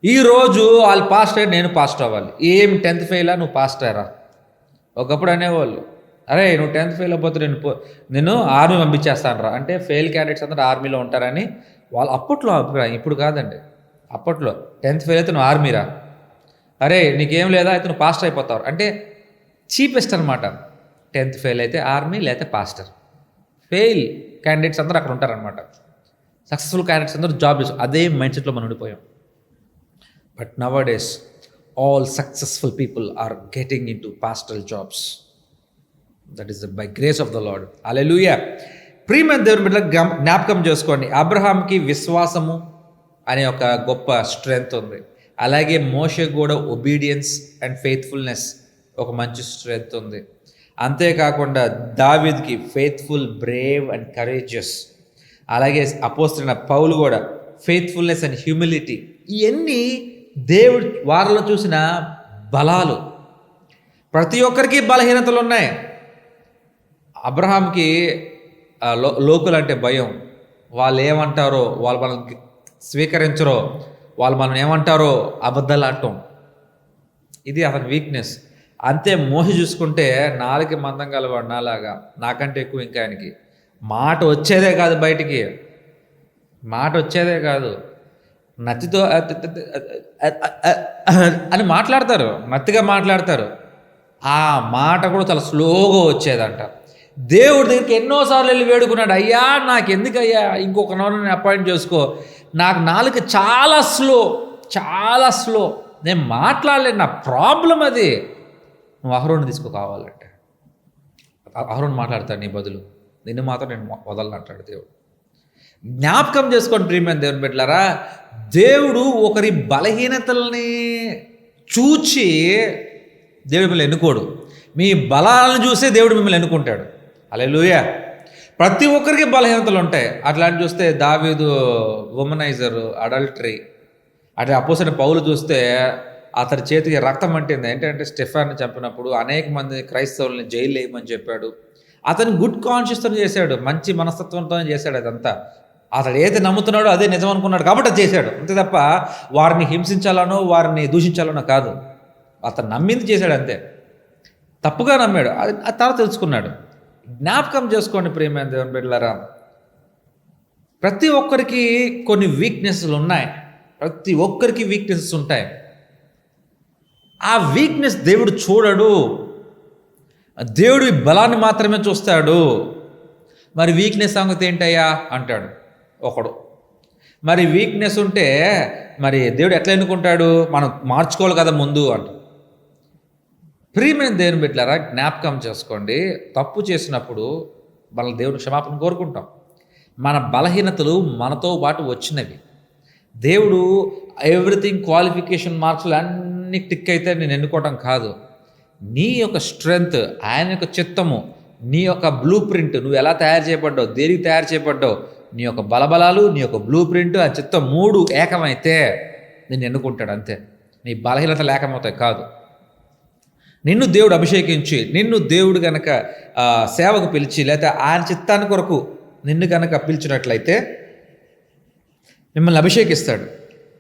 ఈరోజు వాళ్ళు పాస్ట్ అయ్యి నేను పాస్ట్ అవ్వాలి. ఏం 10th ఫెయిలా నువ్వు పాస్ట్ అయ్యారా? ఒకప్పుడు అనేవాళ్ళు, అరే నువ్వు 10th ఫెయిల్ అయిపోతే నేను ఆర్మీ పంపించేస్తాను రా అంటే ఫెయిల్ క్యాండిడేట్స్ అందరూ ఆర్మీలో ఉంటారని వాళ్ళు అప్పట్లో అభిప్రాయం. ఇప్పుడు కాదండి. అప్పట్లో 10th ఫెయిల్ అయితే నువ్వు ఆర్మీరా, అరే నీకేం లేదా అయితే నువ్వు పాస్టర్ అయిపోతావు అంటే చీపెస్ట్ అనమాట. 10th ఫెయిల్ అయితే ఆర్మీ లేకపోతే పాస్టర్. ఫెయిల్ క్యాండిడేట్స్ అందరూ అక్కడ ఉంటారనమాట. సక్సెస్ఫుల్ క్యాండిడేట్స్ అందరూ జాబ్ చేస్తారు. అదే మైండ్ సెట్లో మనం ఉండిపోయాం. But nowadays all successful people are getting into pastoral jobs. That is by grace of the Lord. హల్లెలూయా. ప్రియమైన దేవుని బిడ్డలకు జ్ఞాపకం చేసుకోండి, అబ్రహాంకి విశ్వాసము అనే ఒక గొప్ప స్ట్రెంగ్త్ ఉంది. అలాగే మోషే కూడా ఒబీడియన్స్ అండ్ ఫెయిత్ఫుల్నెస్ ఒక మంచి స్ట్రెంగ్త్ ఉంది. అంతేకాకుండా దావీద్కి ఫెయిత్ఫుల్, బ్రేవ్ అండ్ కరేజియస్. అలాగే అపోస్తలుడైన పౌలు కూడా ఫెయిత్ఫుల్నెస్ అండ్ హ్యూమిలిటీ. ఇవన్నీ దేవుడు వారిలో చూసిన బలాలు. ప్రతి ఒక్కరికి బలహీనతలు ఉన్నాయి. అబ్రహాంకి లోకులు అంటే భయం. వాళ్ళు ఏమంటారో, వాళ్ళు మనల్ని స్వీకరించరో, వాళ్ళు మనం ఏమంటారో అబద్ధాలు ఆడటం, ఇది అతని వీక్నెస్. అంతే మోషే చూసుకుంటే నాలుగు మందం గలవాడు నాలాగా, నాకంటే ఎక్కువ ఇంకా ఆయనకి మాట వచ్చేదే కాదు, బయటికి మాట వచ్చేదే కాదు. నత్తితో అని మాట్లాడతారు, నత్తిగా మాట్లాడతారు. ఆ మాట కూడా చాలా స్లోగా వచ్చేదంట. దేవుడి దగ్గరికి ఎన్నోసార్లు వెళ్ళి వేడుకున్నాడు, అయ్యా నాకు ఎందుకయ్యా ఇంకొక నోరుని అపాయింట్ చేసుకో, నాకు నాలుక చాలా స్లో, నేను మాట్లాడలేను, నా ప్రాబ్లం అది. నువ్వు అహరోను తీసుకో కావాలంటే. అహరోను మాట్లాడతాడు నీ బదులు, నిన్ను మాత్రం నేను వదలను అంటాడు దేవుడు. జ్ఞాపకం చేసుకోండి ప్రియమైన దేవుని బిడ్డలారా, దేవుడు ఒకరి బలహీనతల్ని చూచి దేవుడు మిమ్మల్ని ఎన్నుకోడు, మీ బలాలను చూసే దేవుడు మిమ్మల్ని ఎన్నుకుంటాడు. హల్లెలూయా. ప్రతి ఒక్కరికి బలహీనతలు ఉంటాయి. అట్లాంటి చూస్తే దావీదు ఉమనైజర్, అడల్టరీ. అట్లా అపోస్తలుడైన పౌలు చూస్తే అతని చేతికి రక్తం అంటింది. ఏంటంటే స్టెఫాన్ని చంపినప్పుడు అనేక మంది క్రైస్తవుల్ని జైలు వేయమని చెప్పాడు. అతను గుడ్ కాన్షియస్తో చేశాడు, మంచి మనస్తత్వంతో చేశాడు. అదంతా అతడు ఏది నమ్ముతున్నాడో అదే నిజం అనుకున్నాడు కాబట్టి అది చేశాడు. అంతే తప్ప వారిని హింసించాలనో వారిని దూషించాలనో కాదు. అతను నమ్మింది చేశాడు అంతే. తప్పుగా నమ్మాడు, అది తర్వాత తెలుసుకున్నాడు. జ్ఞాపకం చేసుకోండి ప్రియమైన దేవుని బిడ్డలారా. ప్రతి ఒక్కరికి కొన్ని వీక్నెస్లు ఉన్నాయి. ప్రతి ఒక్కరికి వీక్నెసెస్ ఉంటాయి. ఆ వీక్నెస్ దేవుడు చూడడు. దేవుడు బలాన్ని మాత్రమే చూస్తాడు. మరి వీక్నెస్ సంగతి ఏంటయ్యా అంటాడు ఒకడు. మరి వీక్నెస్ ఉంటే మరి దేవుడు ఎట్లా ఎన్నుకుంటాడు? మనం మార్చుకోవాలి కదా ముందు అంట. ప్రియమైన దేవుని బిడ్డలారా, జ్ఞాపకం చేసుకోండి, తప్పు చేసినప్పుడు మన దేవుని క్షమాపణ కోరుకుంటాం. మన బలహీనతలు మనతో పాటు వచ్చినవి. దేవుడు ఎవ్రీథింగ్ క్వాలిఫికేషన్ మార్క్స్లు అన్ని టిక్ అయితే నేను ఎన్నుకోవటం కాదు. నీ యొక్క స్ట్రెంగ్త్, ఆయన యొక్క చిత్తము, నీ యొక్క బ్లూ ప్రింట్, నువ్వు ఎలా తయారు చేయబడ్డావు, దేనికి తయారు చేయబడ్డావు, నీ యొక్క బలబలాలు, నీ యొక్క బ్లూ ప్రింట్, ఆ చిత్తం 3 ఏకమైతే నేను ఎన్నుకుంటాడు. అంతే. నీ బలహీనతలు ఏకమవుతాయి కాదు. నిన్ను దేవుడు అభిషేకించి, నిన్ను దేవుడు కనుక సేవకు పిలిచి, లేకపోతే ఆయన చిత్తాన్ని కొరకు నిన్ను కనుక పిలిచినట్లయితే మిమ్మల్ని అభిషేకిస్తాడు.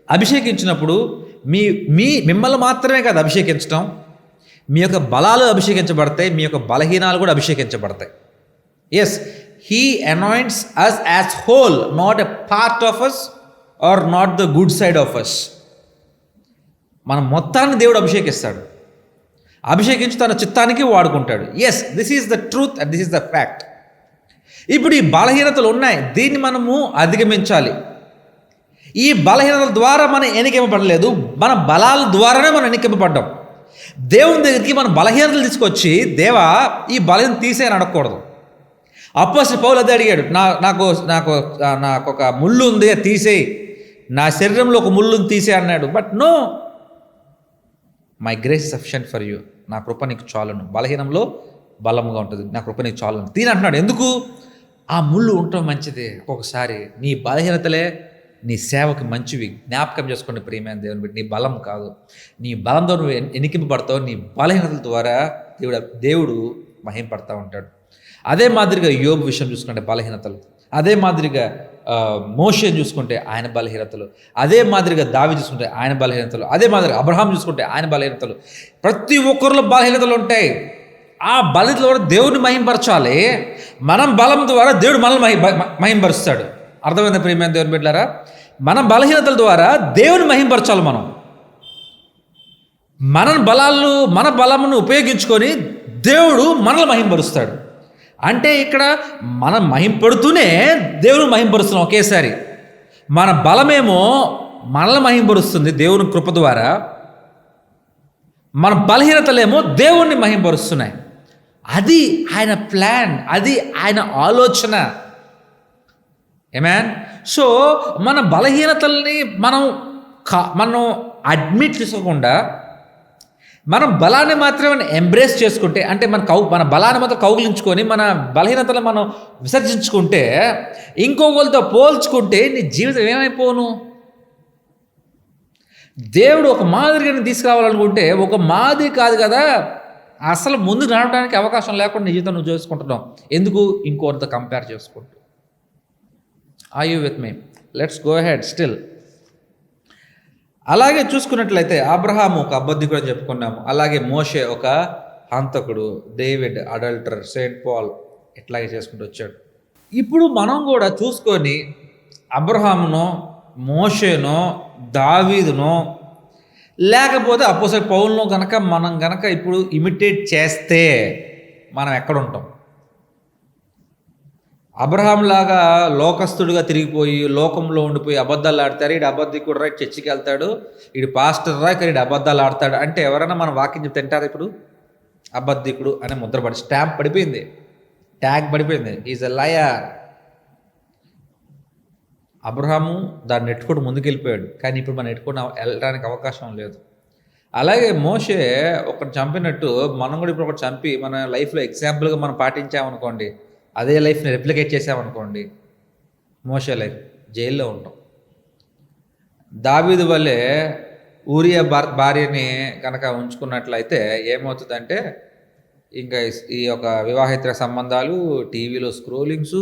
అభిషేకించినప్పుడు మిమ్మల్ని మాత్రమే కాదు అభిషేకించడం, మీ యొక్క బలాలు అభిషేకించబడతాయి, మీ యొక్క బలహీనాలు కూడా అభిషేకించబడతాయి. Yes, he anoints us as whole, not a part of us or not the good side of us. మన మొత్తాన్ని దేవుడు అభిషేకిస్తాడు. అభిషేకించి తన చిత్తానికి వాడుకుంటాడు. Yes, this is the truth and this is the fact. ఇప్పుడు ఈ బలహీనతలు ఉన్నాయి, దీన్ని మనము అధిగమించాలి. ఈ బలహీనతల ద్వారా మనం ఎన్నికింపబడలేదు, మన బలాల ద్వారానే మనం ఎన్నికింపబడ్డాం. దేవుని దగ్గరికి మన బలహీనతలు తీసుకొచ్చి, దేవా ఈ బలహీనత తీసేయని అడగకూడదు. అపోస్తలుడు పౌలు అదే అడిగాడు, నాకు నాకు నాకు ఒక ముళ్ళు ఉంది, తీసేయి, నా శరీరంలో ఒక ముళ్ళుని తీసేయి అన్నాడు. But no, my grace sufficient for you, నా కృప నీకు చాలును, బలహీనంలో బలంగా ఉంటుంది, నా కృప నీకు చాలును. దీని అంటున్నాడు. ఎందుకు? ఆ ముళ్ళు ఉండటం మంచిదే. ఒక్కొక్కసారి నీ బలహీనతలే నీ సేవకు మంచివి. జ్ఞాపకం చేసుకోండి ప్రియమైన దేవుని బిడ్డ, నీ బలం కాదు, నీ బలంతో నువ్వు ఎన్నికింపబడతావు. నీ బలహీనతల ద్వారా దేవుడు మహింపడతా ఉంటాడు. అదే మాదిరిగా యోబు విషయం చూసుకుంటే బలహీనతలు, అదే మాదిరిగా మోషేని చూసుకుంటే ఆయన బలహీనతలు, అదే మాదిరిగా దావీదు చూసుకుంటే ఆయన బలహీనతలు, అదే మాదిరిగా అబ్రహాం చూసుకుంటే ఆయన బలహీనతలు. ప్రతి ఒక్కరిలో బలహీనతలు ఉంటాయి. ఆ బలహీనతల ద్వారా దేవుడిని మహింపరచాలి. మనం బలం ద్వారా దేవుడు మనల్ని మహింపరుస్తాడు. అర్థమైందా ప్రియమైన దేవుని బిడ్డలారా? మన బలహీనతల ద్వారా దేవుని మహింపరచాలి. మన బలమును ఉపయోగించుకొని దేవుడు మనల్ని మహింపరుస్తాడు. అంటే ఇక్కడ మనం మహింపడుతూనే దేవుని మహింపరుస్తున్నాం ఒకేసారి. మన బలమేమో మనల్ని మహింపరుస్తుంది దేవుని కృప ద్వారా, మన బలహీనతలేమో దేవుణ్ణి మహింపరుస్తున్నాయి. అది ఆయన ప్లాన్, అది ఆయన ఆలోచన. ఆమేన్. సో మన బలహీనతల్ని మనం అడ్మిట్ చేసుకోకుండా, మనం బలాన్ని మాత్రమే ఎంబ్రేస్ చేసుకుంటే, అంటే మన బలాన్ని మాత్రం కౌగిలించుకొని మన బలహీనతలు మనం విసర్జించుకుంటే, ఇంకొకరితో పోల్చుకుంటే నీ జీవితం ఏమైపోను? దేవుడు ఒక మాదిరిగా తీసుకురావాలనుకుంటే ఒక మాదిరి కాదు కదా, అసలు ముందు నడవడానికి అవకాశం లేకుండా నీ జీవితం నువ్వు చేసుకుంటున్నావు. ఎందుకు? ఇంకొకరితో కంపేర్ చేసుకుంటూ. Are you with me? Let's go ahead still. అలాగే చూసుకున్నట్లయితే అబ్రహాము ఒక అబద్ధికుడు అని చెప్పుకున్నాము. అలాగే మోషే ఒక హంతకుడు, డేవిడ్ అడల్టర్, సెయింట్ పాల్ ఇట్లాగే చేసుకుంటూ వచ్చాడు. ఇప్పుడు మనం కూడా చూసుకొని అబ్రహామునో, మోషేనో, దావీదునో, లేకపోతే అపోస్తలుడైన పౌలునో మనం గనక ఇప్పుడు ఇమిటేట్ చేస్తే మనం ఎక్కడ ఉంటాం? అబ్రహాం లాగా లోకస్తుడిగా తిరిగిపోయి లోకంలో ఉండిపోయి అబద్ధాలు ఆడతారు. ఈడు అబద్ధికుడు రా, చర్చికి వెళ్తాడు, ఈడు పాస్టర్ రా, ఇక్కడ ఈడు అబద్ధాలు ఆడతాడు అంటే ఎవరైనా మన వాక్యం చెప్తే తింటారు? ఇప్పుడు అబద్ధికుడు అనే ముద్ర స్టాంప్ పడిపోయింది, ట్యాగ్ పడిపోయింది, ఈజ్ ఎ లయర్. అబ్రహాము దాన్ని నెట్టుకొని ముందుకెళ్ళిపోయాడు, కానీ ఇప్పుడు మనం నెట్టుకొని వెళ్ళడానికి అవకాశం లేదు. అలాగే మోషే ఒకటి చంపినట్టు మనం కూడా ఇప్పుడు ఒకటి చంపి మన లైఫ్లో ఎగ్జాంపుల్గా మనం పాటించామనుకోండి, అదే లైఫ్ని రెప్లికేట్ చేసామనుకోండి, మోషే లైఫ్ జైల్లో ఉంటాం. దావీదు వల్లే ఊరియా భార్యని కనుక ఉంచుకున్నట్లయితే ఏమవుతుందంటే, ఇంకా ఈ యొక్క వివాహిత సంబంధాలు, టీవీలో స్క్రోలింగ్స్,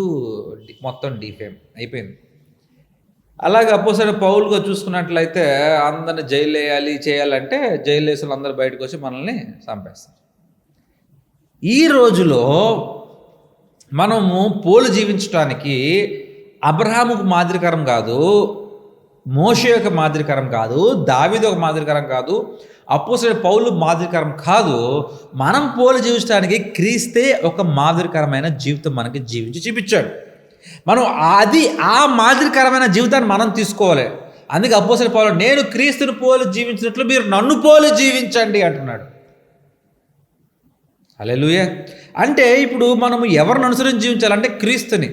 మొత్తం డిఫేమ్ అయిపోయింది. అలాగే అపోస్తలుడైన పౌలుగా చూసుకున్నట్లయితే అందరిని జైలు చేయాలంటే జైలు వేసిన అందరూ బయటకు వచ్చి మనల్ని చంపేస్తారు. ఈ రోజులో మనము పోలు జీవించడానికి అబ్రహాముకు మాదిరికరం కాదు, మోషే యొక్క మాదిరికరం కాదు, దావీదు ఒక మాదిరికరం కాదు, అపోస్తలుడైన పౌలు మాదిరికరం కాదు. మనం పోలు జీవించడానికి క్రీస్తే ఒక మాదిరికరమైన జీవితం మనకి జీవించి చూపించాడు. మనం ఆ మాదిరికరమైన జీవితాన్ని మనం తీసుకోవాలి. అందుకే అపోస్తలుడైన పౌలు నేను క్రీస్తుని పోలు జీవించినట్లు మీరు నన్ను పోలు జీవించండి అంటున్నాడు. హల్లెలూయా. అంటే ఇప్పుడు మనము ఎవరిని అనుసరించి జీవించాలంటే క్రీస్తుని.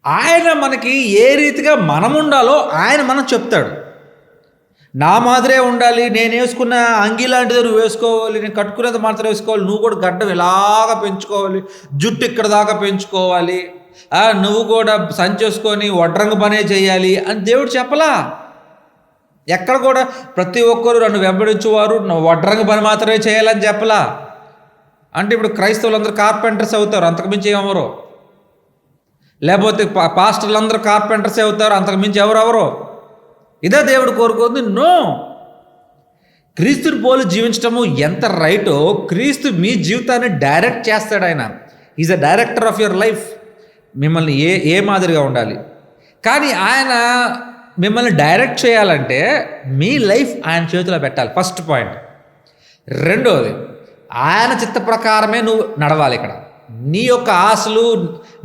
ఆయన మనకి ఏ రీతిగా మనం ఉండాలో ఆయన మనం చెప్తాడు. నా మాదిరే ఉండాలి, నేను వేసుకున్న అంగి లాంటిది నువ్వు వేసుకోవాలి, నేను కట్టుకునేది మాత్రం వేసుకోవాలి, నువ్వు కూడా గడ్డం ఇలాగా పెంచుకోవాలి, జుట్టు ఇక్కడ దాకా పెంచుకోవాలి, నువ్వు కూడా సంచేసుకొని వడ్రంగ పనే చేయాలి అని దేవుడు చెప్పలా. ఎక్కడ కూడా ప్రతి ఒక్కరు నన్ను వెంబడించేవారు వడ్రంగ పని మాత్రమే చేయాలని చెప్పలా. అంటే ఇప్పుడు క్రైస్తవులందరూ కార్పెంటర్స్ అవుతారు, అంతకుమించి ఏమవరు. లేకపోతే పాస్టర్లు అందరూ కార్పెంటర్స్ అవుతారు, అంతకుమించి ఎవరెవరో. ఇదే దేవుడు కోరుకుంది. నో, క్రీస్తుని పోలు జీవించటము ఎంత రైటో క్రీస్తు మీ జీవితాన్ని డైరెక్ట్ చేస్తాడు. ఆయన is a director of your life. మిమ్మల్ని ఏ మాదిరిగా ఉండాలి. కానీ ఆయన మిమ్మల్ని డైరెక్ట్ చేయాలంటే మీ లైఫ్ ఆయన చేతిలో పెట్టాలి, ఫస్ట్ పాయింట్. రెండోది, ఆయన చిత్త ప్రకారమే నువ్వు నడవాలి. ఇక్కడ నీ యొక్క ఆశలు,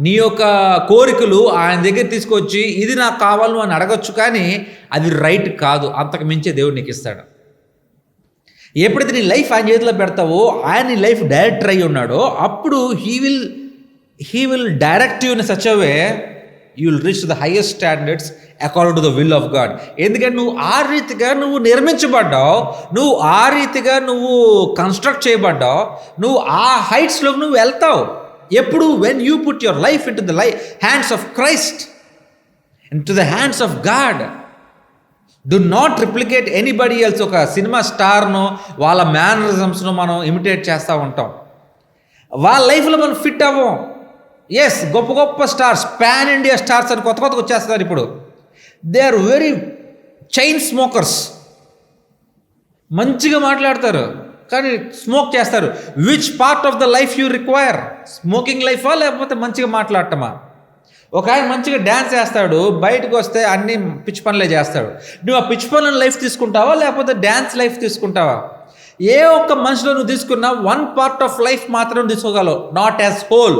నీ యొక్క కోరికలు ఆయన దగ్గర తీసుకొచ్చి ఇది నాకు కావాలి అని అడగచ్చు, కానీ అది రైట్ కాదు. అంతకు మించే దేవుడు నీకు ఇస్తాడు. ఎప్పుడైతే నీ లైఫ్ ఆయన చేతిలో పెడతావో, ఆయన నీ లైఫ్ డైరెక్టర్ అయి ఉన్నాడో, అప్పుడు he will direct you in such a way you will reach the highest standards according to the will of God. ఎందుకంటే నువ్వు ఆ రీతిగా నువ్వు నిర్మించబడ్డావు, నువ్వు ఆ రీతిగా నువ్వు కన్స్ట్రక్ట్ చేయబడ్డావు, నువ్వు ఆ హైట్స్లోకి నువ్వు వెళ్తావు. ఎప్పుడు when you put your life in to the hands of Christ, in to the hands of God. Do not replicate anybody else. ఒక సినిమా స్టార్ను వాళ్ళ మేనరిజమ్స్ను మనం ఇమిటేట్ చేస్తూ ఉంటాం. వాళ్ళ లైఫ్లో మనం ఫిట్ అవ్వం. ఎస్, గొప్ప గొప్ప స్టార్స్, పాన్ ఇండియా స్టార్స్ అని కొత్తగా వచ్చేస్తున్నారు ఇప్పుడు. They are very chain smokers. మంచిగా మాట్లాడతారు కానీ స్మోక్ చేస్తారు. Which part of the life you require? Smoking లైఫా లేకపోతే మంచిగా మాట్లాడటమా? ఒక ఆయన మంచిగా డ్యాన్స్ చేస్తాడు, బయటకు వస్తే అన్ని పిచ్చి పనులే చేస్తాడు. నువ్వు ఆ పిచ్చి పనుల లైఫ్ తీసుకుంటావా లేకపోతే డ్యాన్స్ లైఫ్ తీసుకుంటావా? ఏ ఒక్క మనిషిలో నువ్వు తీసుకున్నా వన్ పార్ట్ ఆఫ్ లైఫ్ మాత్రం తీసుకోగలవు, నాట్ యాజ్ హోల్.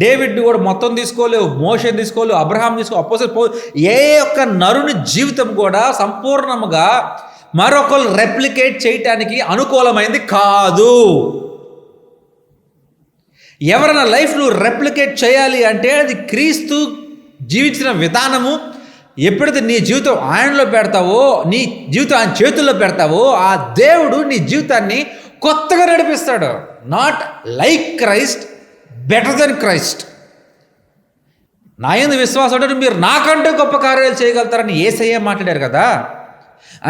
డేవిడ్ కూడా మొత్తం తీసుకోలేవు, మోషే తీసుకోలేవు, అబ్రహాం అపోస్తలుడు ఏ ఒక్క నరుని జీవితం కూడా సంపూర్ణముగా మరొకరు రెప్లికేట్ చేయటానికి అనుకూలమైంది కాదు. ఎవరైనా లైఫ్ నువ్వు రెప్లికేట్ చేయాలి అంటే అది క్రీస్తు జీవించిన విధానము. ఎప్పుడైతే నీ జీవితం ఆయనలో పెడతావో, నీ జీవితం ఆయన చేతుల్లో పెడతావో, ఆ దేవుడు నీ జీవితాన్ని కొత్తగా నడిపిస్తాడు. Not like Christ, better than Christ. నా యందు విశ్వాసం అంటే మీరు నాకంటే గొప్ప కార్యాలు చేయగలుగుతారని యేసయ్య మాట్లాడారు కదా.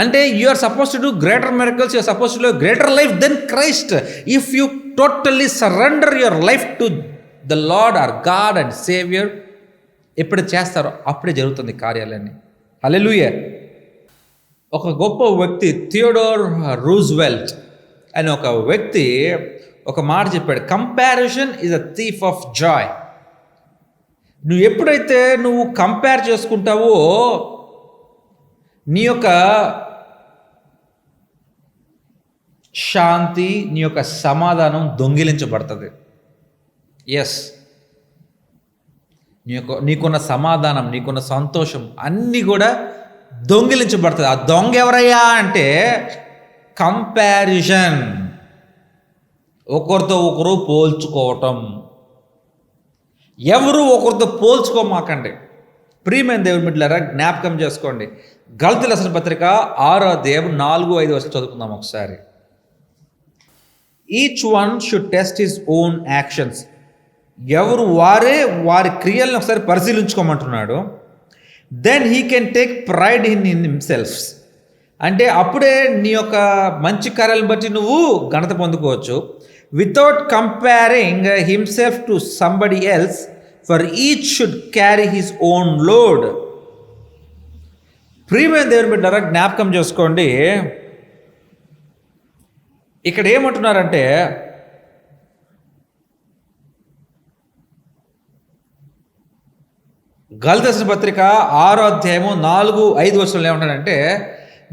అంటే you are suppose to do greater miracles, you are suppose to live greater life than Christ if you totally surrender your life to the Lord our God and saviour. ఎప్పుడు చేస్తారో అప్పుడే జరుగుతుంది కార్యాలన్నీ. హల్లెలూయా. ఒక గొప్ప వ్యక్తి థియోడోర్ రూజ్వెల్ట్ అని ఒక వ్యక్తి ఒక మాట చెప్పాడు, comparison is a thief of joy. నువ్వు ఎప్పుడైతే నువ్వు కంపేర్ చేసుకుంటావో నీ యొక్క శాంతి, నీ యొక్క సమాధానం దొంగిలించబడుతుంది. ఎస్, నీకున్న సమాధానం, నీకున్న సంతోషం అన్నీ కూడా దొంగిలించబడుతుంది. ఆ దొంగ ఎవరయ్యా అంటే కంపారిజన్. ఒకరితో ఒకరు పోల్చుకోవటం. ఎవరు ఒకరితో పోల్చుకోమాకండి. ప్రియమైన దేవుని బిడ్డలారా, జ్ఞాపకం చేసుకోండి. గలతీయుల రాసిన పత్రిక 6వ అధ్యాయం 4-5 వచనం చదువుకుందాం ఒకసారి. Each one should test his own actions. ఎవరు వారి క్రియలను ఒకసారి పరిశీలించుకోమంటున్నాడు. Then he can take pride in himself. అంటే అప్పుడే నీ యొక్క మంచి కార్యాలను బట్టి నువ్వు ఘనత పొందుకోవచ్చు. Without comparing himself to somebody else, for each should carry his own load. ప్రియమైన దేవుని బిడ్డలారా, జ్ఞాపకం చేసుకోండి. ఇక్కడ ఏమంటున్నారంటే గలతీయుల పత్రిక 6:4-5 ఏమంటాడంటే,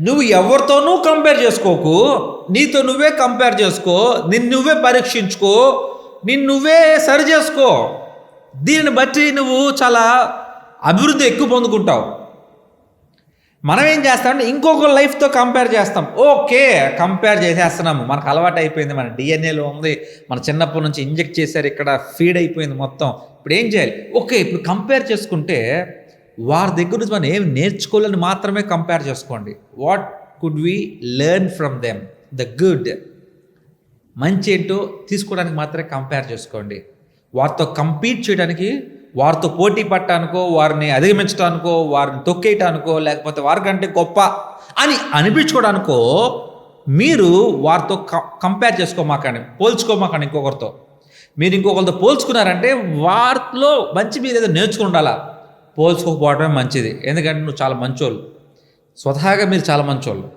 నువ్వు ఎవరితోనూ కంపేర్ చేసుకోకు, నీతో నువ్వే కంపేర్ చేసుకో, నిన్ను నువ్వే పరీక్షించుకో, నిన్ను నువ్వే సరి చేసుకో. దీనిని బట్టి నువ్వు చాలా అభివృద్ధి ఎక్కువ పొందుకుంటావు. మనం ఏం చేస్తామంటే ఇంకొక లైఫ్తో కంపేర్ చేస్తాం. ఓకే, కంపేర్ చేసేస్తున్నాము, మనకు అలవాటు అయిపోయింది, మన డిఎన్ఏలో ఉంది, మన చిన్నప్పటి నుంచి ఇంజెక్ట్ చేశారు, ఇక్కడ ఫీడ్ అయిపోయింది మొత్తం. ఇప్పుడు ఏం చేయాలి? ఓకే, ఇప్పుడు కంపేర్ చేసుకుంటే వారి దగ్గర నుంచి మనం ఏం నేర్చుకోవాలని మాత్రమే కంపేర్ చేసుకోండి. What could we learn from them, the good, మంచి ఏంటో తీసుకోవడానికి మాత్రమే కంపేర్ చేసుకోండి. వారితో కంపీట్ చేయడానికి, వారితో పోటీ పట్టడానికో, వారిని అధిగమించడానికో, వారిని తొక్కేయటానికో, లేకపోతే వారికంటే గొప్ప అని అనిపించుకోవడానికో మీరు వారితో కంపేర్ చేసుకోమాకండి, పోల్చుకోమాకండి. ఇంకొకరితో మీరు ఇంకొకరితో పోల్చుకున్నారంటే వారిలో మంచి మీరు ఏదో నేర్చుకుని ఉండాలా. పోల్చుకోకపోవడమే మంచిది. ఎందుకంటే నువ్వు చాలా మంచోళ్ళు, స్వతహాగా మీరు చాలా మంచోళ్ళు.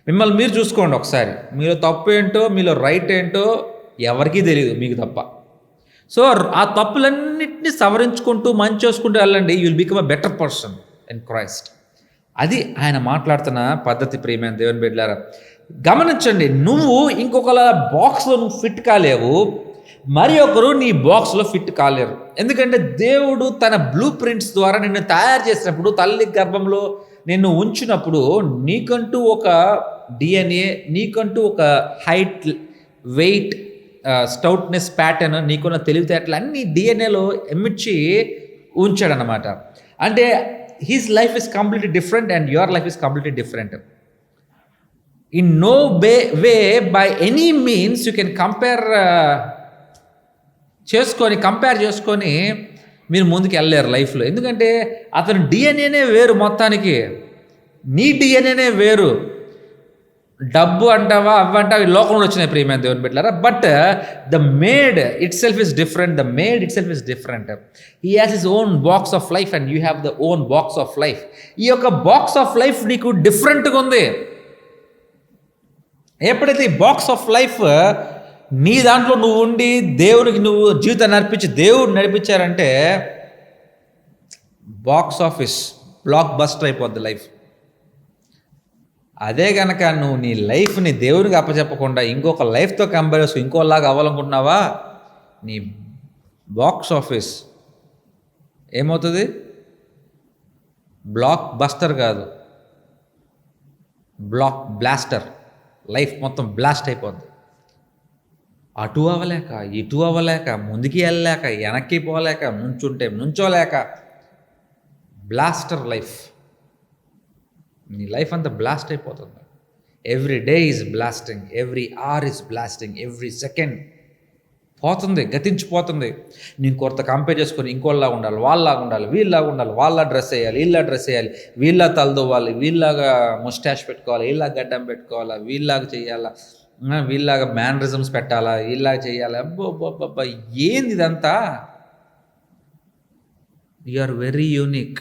మిమ్మల్ని మీరు చూసుకోండి ఒకసారి. మీలో తప్పు ఏంటో, మీలో రైట్ ఏంటో ఎవరికీ తెలియదు, మీకు తప్ప. సో ఆ తప్పులన్నింటినీ సవరించుకుంటూ మంచి చేసుకుంటూ వెళ్ళండి. You will become a better person in Christ. అది ఆయన మాట్లాడుతున్న పద్ధతి. ప్రియమైన దేవుని బిడ్డలారా, గమనించండి, నువ్వు ఇంకొకల బాక్స్లో నువ్వు ఫిట్ కాలేవు, మరి ఒకరు నీ బాక్స్లో ఫిట్ కాలేరు. ఎందుకంటే దేవుడు తన బ్లూ ప్రింట్స్ ద్వారా నిన్ను తయారు చేసినప్పుడు, తల్లి గర్భంలో నిన్ను ఉంచినప్పుడు, నీకంటూ ఒక డిఎన్ఏ, నీకంటూ ఒక హైట్, వెయిట్, స్టౌట్నెస్, ప్యాటర్న్, నీకున్న తెలివితేటలు అన్నీ డిఎన్ఏలో ఎమ్మిచ్చి ఉంచాడనమాట. అంటే his life is completely different and your life is completely different. In no way by any means you can compare చేసుకొని మీరు ముందుకు వెళ్ళలేరు లైఫ్లో. ఎందుకంటే అతని డిఎన్ఏనే వేరు, మొత్తానికి నీ డిఎన్ఏనే వేరు. డబ్బు అంటావా, అవ్వంటావా, ఈ లోకంలో వచ్చినాయి ప్రియమైన దేవుని బిడ్డలారా. But the made it self is different. He has his own box of life and you have the own box of life. ఈ యొక్క బాక్స్ ఆఫ్ లైఫ్ నీకు డిఫరెంట్గా ఉంది. ఎప్పుడైతే ఈ బాక్స్ ఆఫ్ లైఫ్ నీ దాంట్లో నువ్వు ఉండి దేవునికి నువ్వు జీవితాన్ని నడిపించి దేవుడు నడిపించారంటే బాక్స్ ఆఫీస్ బ్లాక్ బస్టర్ అయిపోద్ది లైఫ్. అదే కనుక నువ్వు నీ లైఫ్ని దేవునికి అప్పచెప్పకుండా ఇంకొక లైఫ్తో కంపేర్ చేసి ఇంకోలాగా అవ్వాలనుకుంటున్నావా, నీ బాక్స్ ఆఫీస్ ఏమవుతుంది? బ్లాక్ బస్టర్ కాదు, బ్లాక్ బ్లాస్టర్. లైఫ్ మొత్తం బ్లాస్ట్ అయిపోద్ది. అటు అవ్వలేక, ఇటు అవ్వలేక, ముందుకి వెళ్ళలేక, వెనక్కి పోలేక, నుంచుంటే నుంచోలేక, బ్లాస్టర్ లైఫ్. నీ లైఫ్ అంతా బ్లాస్ట్ అయిపోతుంది. Every day is blasting, every hour is blasting, every second పోతుంది, గతించిపోతుంది. నేను కొత్త కంపేర్ చేసుకొని ఇంకోలాగా ఉండాలి, వాళ్ళలాగా ఉండాలి, వీళ్ళలాగా ఉండాలి, వాళ్ళ డ్రెస్ వేయాలి, వీళ్ళ డ్రెస్ వేయాలి, వీళ్ళ తలదవ్వాలి, వీళ్ళలాగా ముస్టాష్ పెట్టుకోవాలి, వీళ్ళ గడ్డం పెట్టుకోవాలా, వీళ్ళలాగా చేయాలా, వీళ్ళలాగా మ్యానరిజమ్స్ పెట్టాలా, వీళ్ళలాగా చేయాలా. అబ్బో ఏంది ఇదంతా? You are very unique.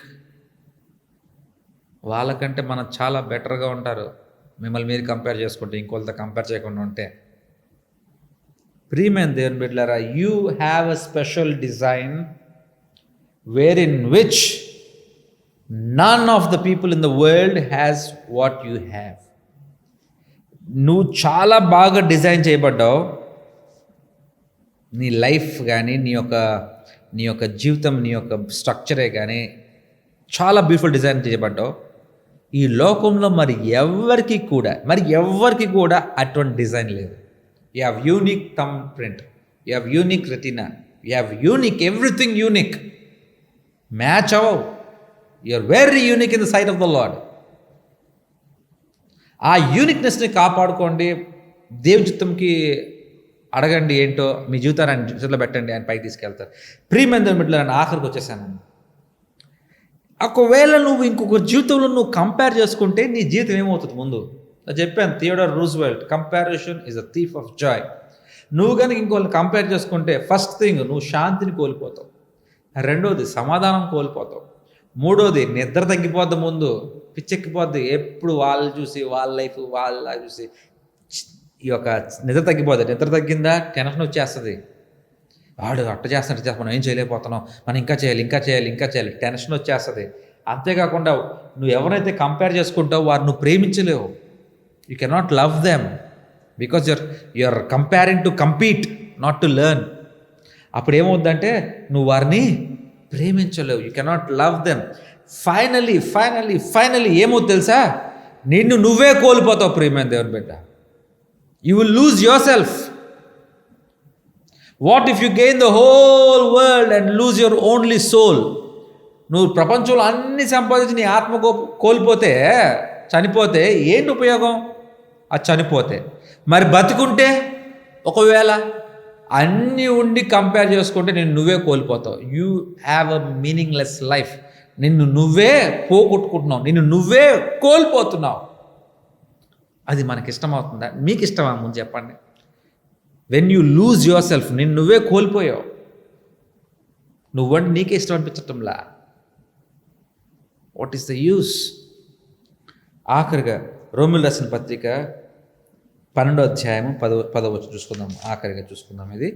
వాళ్ళకంటే మనం చాలా బెటర్గా ఉంటారు. మిమ్మల్ని మీరు కంపేర్ చేసుకుంటే, ఇంకోళ్ళతో కంపేర్ చేయకుండా ఉంటే. ప్రియమైన దేవుని బిడ్డలారా, you have a special design where in which none of the people in the world has what you have. నువ్వు చాలా బాగా డిజైన్ చేయబడ్డావు. నీ లైఫ్ కానీ, నీ యొక్క జీవితం, నీ యొక్క స్ట్రక్చరే కానీ చాలా బ్యూటిఫుల్ డిజైన్ చేయబడ్డావు. ఈ లోకంలో మరి ఎవ్వరికి కూడా అటువంటి డిజైన్ లేదు. You have unique thumb print, you have unique retina, you have unique everything unique. Match అవ్వవు. You are very unique in the sight of the Lord. ఆ యూనిక్నెస్ని కాపాడుకోండి. దేవుని చిత్తంకి అడగండి, ఏంటో మీ జీవితాన్ని ఆయన చేతిలో పెట్టండి, ఆయన పైకి తీసుకెళ్తారు. ప్రియమైన దేవుని బిడ్డలారా, ఆఖరికి వచ్చేసాను. ఒకవేళ నువ్వు ఇంకొక జీవితంలో నువ్వు కంపేర్ చేసుకుంటే నీ జీవితం ఏమవుతుంది? ముందు నేను చెప్పాను, Theodore Roosevelt, comparison is a thief of joy. నువ్వు కనుక ఇంకోళ్ళని కంపేర్ చేసుకుంటే ఫస్ట్ థింగ్ నువ్వు శాంతిని కోల్పోతావు, రెండోది సమాధానం కోల్పోతావు, మూడోది నిద్ర తగ్గిపోద్ది, ముందు పిచ్చెక్కిపోద్ది. ఎప్పుడు వాళ్ళు చూసి వాళ్ళ లైఫ్ వాళ్ళ చూసి ఈ యొక్క నిద్ర తగ్గిపోద్ది. నిద్ర తగ్గిందా టెన్షన్ వచ్చేస్తుంది. వాడు అట్ట చేస్తున్నట్టు చేస్తా, మనం ఏం చేయలేకపోతున్నాం, మనం ఇంకా చేయాలి టెన్షన్ వచ్చేస్తుంది. అంతేకాకుండా నువ్వు ఎవరైతే కంపేర్ చేసుకుంటావో వారు నువ్వు ప్రేమించలేవు. You cannot love them because you're comparing to compete, not to learn. అప్పుడు ఏమవుద్దంటే నువ్వు వారిని ప్రేమించలేవు. You cannot love them. Finally ఏమవుతుంది తెలుసా? నిన్ను నువ్వే కోల్పోతావు ప్రియమైన దేవుని బిడ్డ. You will lose yourself. What if you gain the whole world and lose your only soul? నువ్వు ప్రపంచంలో అన్ని సంపాదించి నీ ఆత్మ కోల్పోతే, చనిపోతే ఏంటి ఉపయోగం? అది చనిపోతే. మరి బతికుంటే ఒకవేళ అన్నీ ఉండి కంపేర్ చేసుకుంటే నిన్ను నువ్వే కోల్పోతావు. You have a meaningless life. నిన్ను నువ్వే పోగొట్టుకుంటున్నావు, నిన్ను నువ్వే కోల్పోతున్నావు. అది మనకి ఇష్టమవుతుందా? మీకు ఇష్టమా? ముందు చెప్పండి. When you lose yourself, నిన్ను నువ్వే కోల్పోయావు. నువ్వంటే నీకే ఇష్టం అనిపించటంలా. What is the use? ఆఖరిగా రోమిల్ రాసిన పత్రిక 12వ అధ్యాయము 10వ వచనం చూసుకుందాం. ఆఖరిగా చూసుకుందాం. ఇది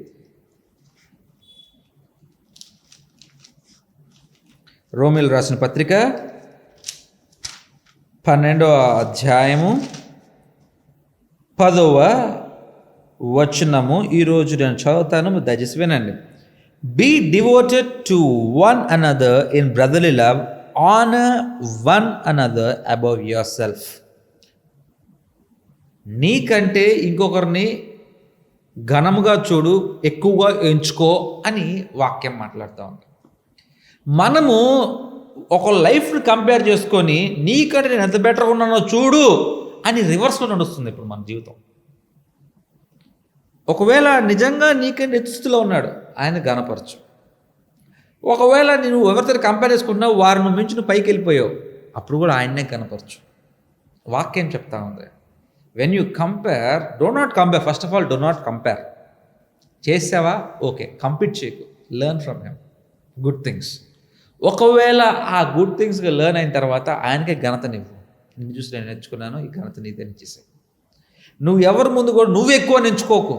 రోమిల్ రాసిన పత్రిక 12వ అధ్యాయము 10వ వచనము. ఈరోజు నేను చదువుతాను, దయచేసి వినండి. Be devoted to one another in brotherly love, honour one another above yourself. నీకంటే ఇంకొకరిని ఘనముగా చూడు, ఎక్కువగా ఎంచుకో అని వాక్యం మాట్లాడుతూ ఉంది. మనము ఒక లైఫ్ని కంపేర్ చేసుకొని నీకంటే నేను ఎంత బెటర్గా ఉన్నానో చూడు అని రివర్స్లో నడుస్తుంది ఇప్పుడు మన జీవితం. ఒకవేళ నిజంగా నీకంటే ఎత్తుస్థితిలో ఉన్నాడు, ఆయన ఘనపరచు. ఒకవేళ నువ్వు ఎవరితో కంపేర్ చేసుకుంటున్నావు, వారు నువ్వు మించి పైకి వెళ్ళిపోయావు, అప్పుడు కూడా ఆయన్నే ఘనపరచు. వాక్యం చెప్తా ఉంది. When you compare, do not compare. First of all, do not compare. చేసావా? ఓకే, కంపీట్ చేయకు. Learn from him good things. ఒకవేళ ఆ గుడ్ థింగ్స్గా లెర్న్ అయిన తర్వాత ఆయనకే ఘనతనివ్వు. నిన్ను చూసి నేను నేర్చుకున్నాను, ఈ ఘనత నీదే ఇచ్చేసాయి. నువ్వు ఎవరి ముందు కూడా నువ్వు ఎక్కువ ఎంచుకోకు.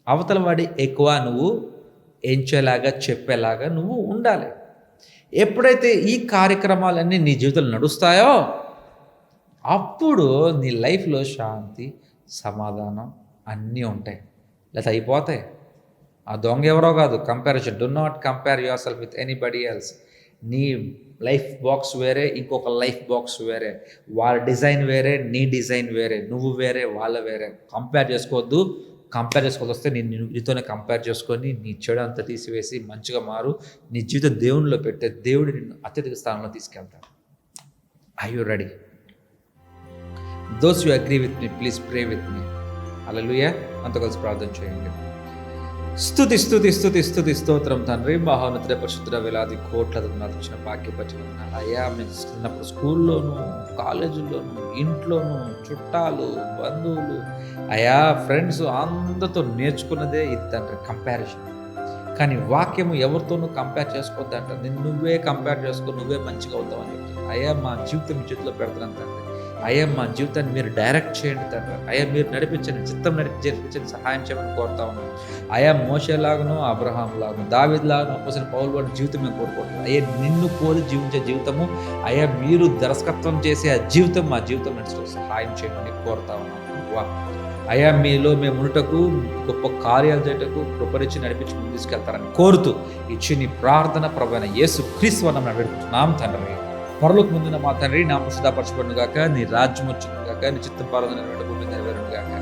అవతల వాడి ఎక్కువ నువ్వు ఎంచేలాగా, చెప్పేలాగా నువ్వు ఉండాలి. ఎప్పుడైతే ఈ కార్యక్రమాలన్నీ నీ జీవితంలో నడుస్తాయో అప్పుడు నీ లైఫ్లో శాంతి, సమాధానం అన్నీ ఉంటాయి. లేదా అయిపోతాయి. ఆ దొంగ ఎవరో కాదు, comparison. Do not compare your self with anybody else. నీ లైఫ్ బాక్స్ వేరే, ఇంకొక లైఫ్ బాక్స్ వేరే. వాళ్ళ డిజైన్ వేరే, నీ డిజైన్ వేరే. నువ్వు వేరే, వాళ్ళ వేరే. కంపేర్ చేసుకోవద్దు. కంపేర్ చేసుకోవద్దు వస్తే నీతోనే కంపేర్ చేసుకొని నీ చెడు అంతా తీసివేసి మంచిగా మారు. నీ జీవితం దేవునిలో పెట్టే దేవుడు నిన్ను అత్యధిక స్థానంలో తీసుకెళ్తాడు. Are you ready? Does you agree with me, please pray with me. హల్లెలూయా. అంత కలిసి ప్రార్థన చేయండి. స్తుతి స్తోత్రం తండ్రి, మహోన్నతుడ, పరిశుద్ధుడ, వేలాది కోట్ల నాకు ఇచ్చిన భాగ్యపరిచిన అయ్యా. మేము చిన్నప్పుడు స్కూల్లోనూ, కాలేజీల్లోనూ, ఇంట్లోనూ, చుట్టాలు, బంధువులు, అయా ఫ్రెండ్స్ అందరితో నేర్చుకున్నదే ఇది తండ్రి, కంపారిజన్. కానీ వాక్యము ఎవరితోనూ కంపేర్ చేసుకోవద్దంట. నిన్ను నువ్వే కంపేర్ చేసుకో, నువ్వే మంచిగా అవుతావు అని చెప్తాను. అయ్యా, మా జీవితం మీ చేతిలో పెడుతున్నాను తండ్రి. అయ్యా, మా జీవితాన్ని మీరు డైరెక్ట్ చేయండి తండ్రి. అయ్యా, మీరు నడిపించండి, చిత్తం జరిపించండి, సహాయం చేయమని కోరుతా ఉన్నాను. అయ్యా, మోషేలాగను, అబ్రహాం లాగను, దావీదు లాగను, అపోస్తలుడైన పౌలు వాడి జీవితం మేము కోరుకుంటున్నాం. అయ్యా, నిన్ను పోలి జీవించే జీవితము, అయ్యా మీరు దర్శకత్వం చేసే ఆ జీవితం మా జీవితం నడుస్తూ సహాయం చేయమని కోరుతా ఉన్నాను. అయ్యా, మీలో మేము ఉండుటకు, గొప్ప కార్యాలు చేయటకు కృపరించి నడిపించి ముందు తీసుకెళ్తారని కోరుతూ ఇచ్చి నీ ప్రార్థన ప్రభువైన యేసు క్రీస్తు వలన నడుపుతున్నాం తండ్రి. పరలోక ముందున మా తండ్రి, నా ప్రసిద్ధపరచబడును గాక, నీ రాజ్యం వచ్చును గాక, నీ చిత్తం పాల్గొన భూమి నెరవేరును గాక.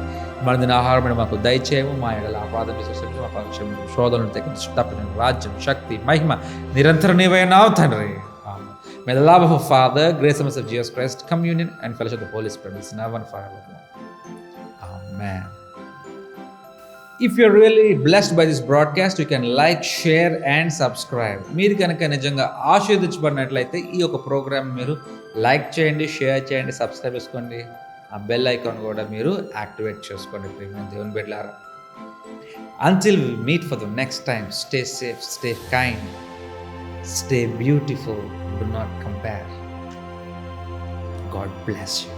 మన ఆహారం మాకు దయచేయము, మా ఎడల అపరాధం చేసే మా పక్షం శోధనను తగ్గించి తప్పిన రాజ్యం, శక్తి, మహిమ నిరంతరం నీవైనావు తండ్రి. May the love of our Father, grace and mercy of Jesus Christ, communion and fellowship of the Holy Spirit is now and forevermore. Amen. If you're really blessed by this broadcast, you can like, share and subscribe. మీరు కనుక నిజంగా ఆశీర్వదించబడినట్లయితే ఈ యొక్క ప్రోగ్రామ్ మీరు లైక్ చేయండి, షేర్ చేయండి, సబ్స్క్రైబ్ చేసుకోండి. ఆ బెల్ ఐకాన్ కూడా మీరు యాక్టివేట్ చేసుకోండి. ప్రియమైన దేవుని బిడ్డలారా, until we meet for the next time, stay safe, stay kind, stay beautiful, do not compare. God bless you.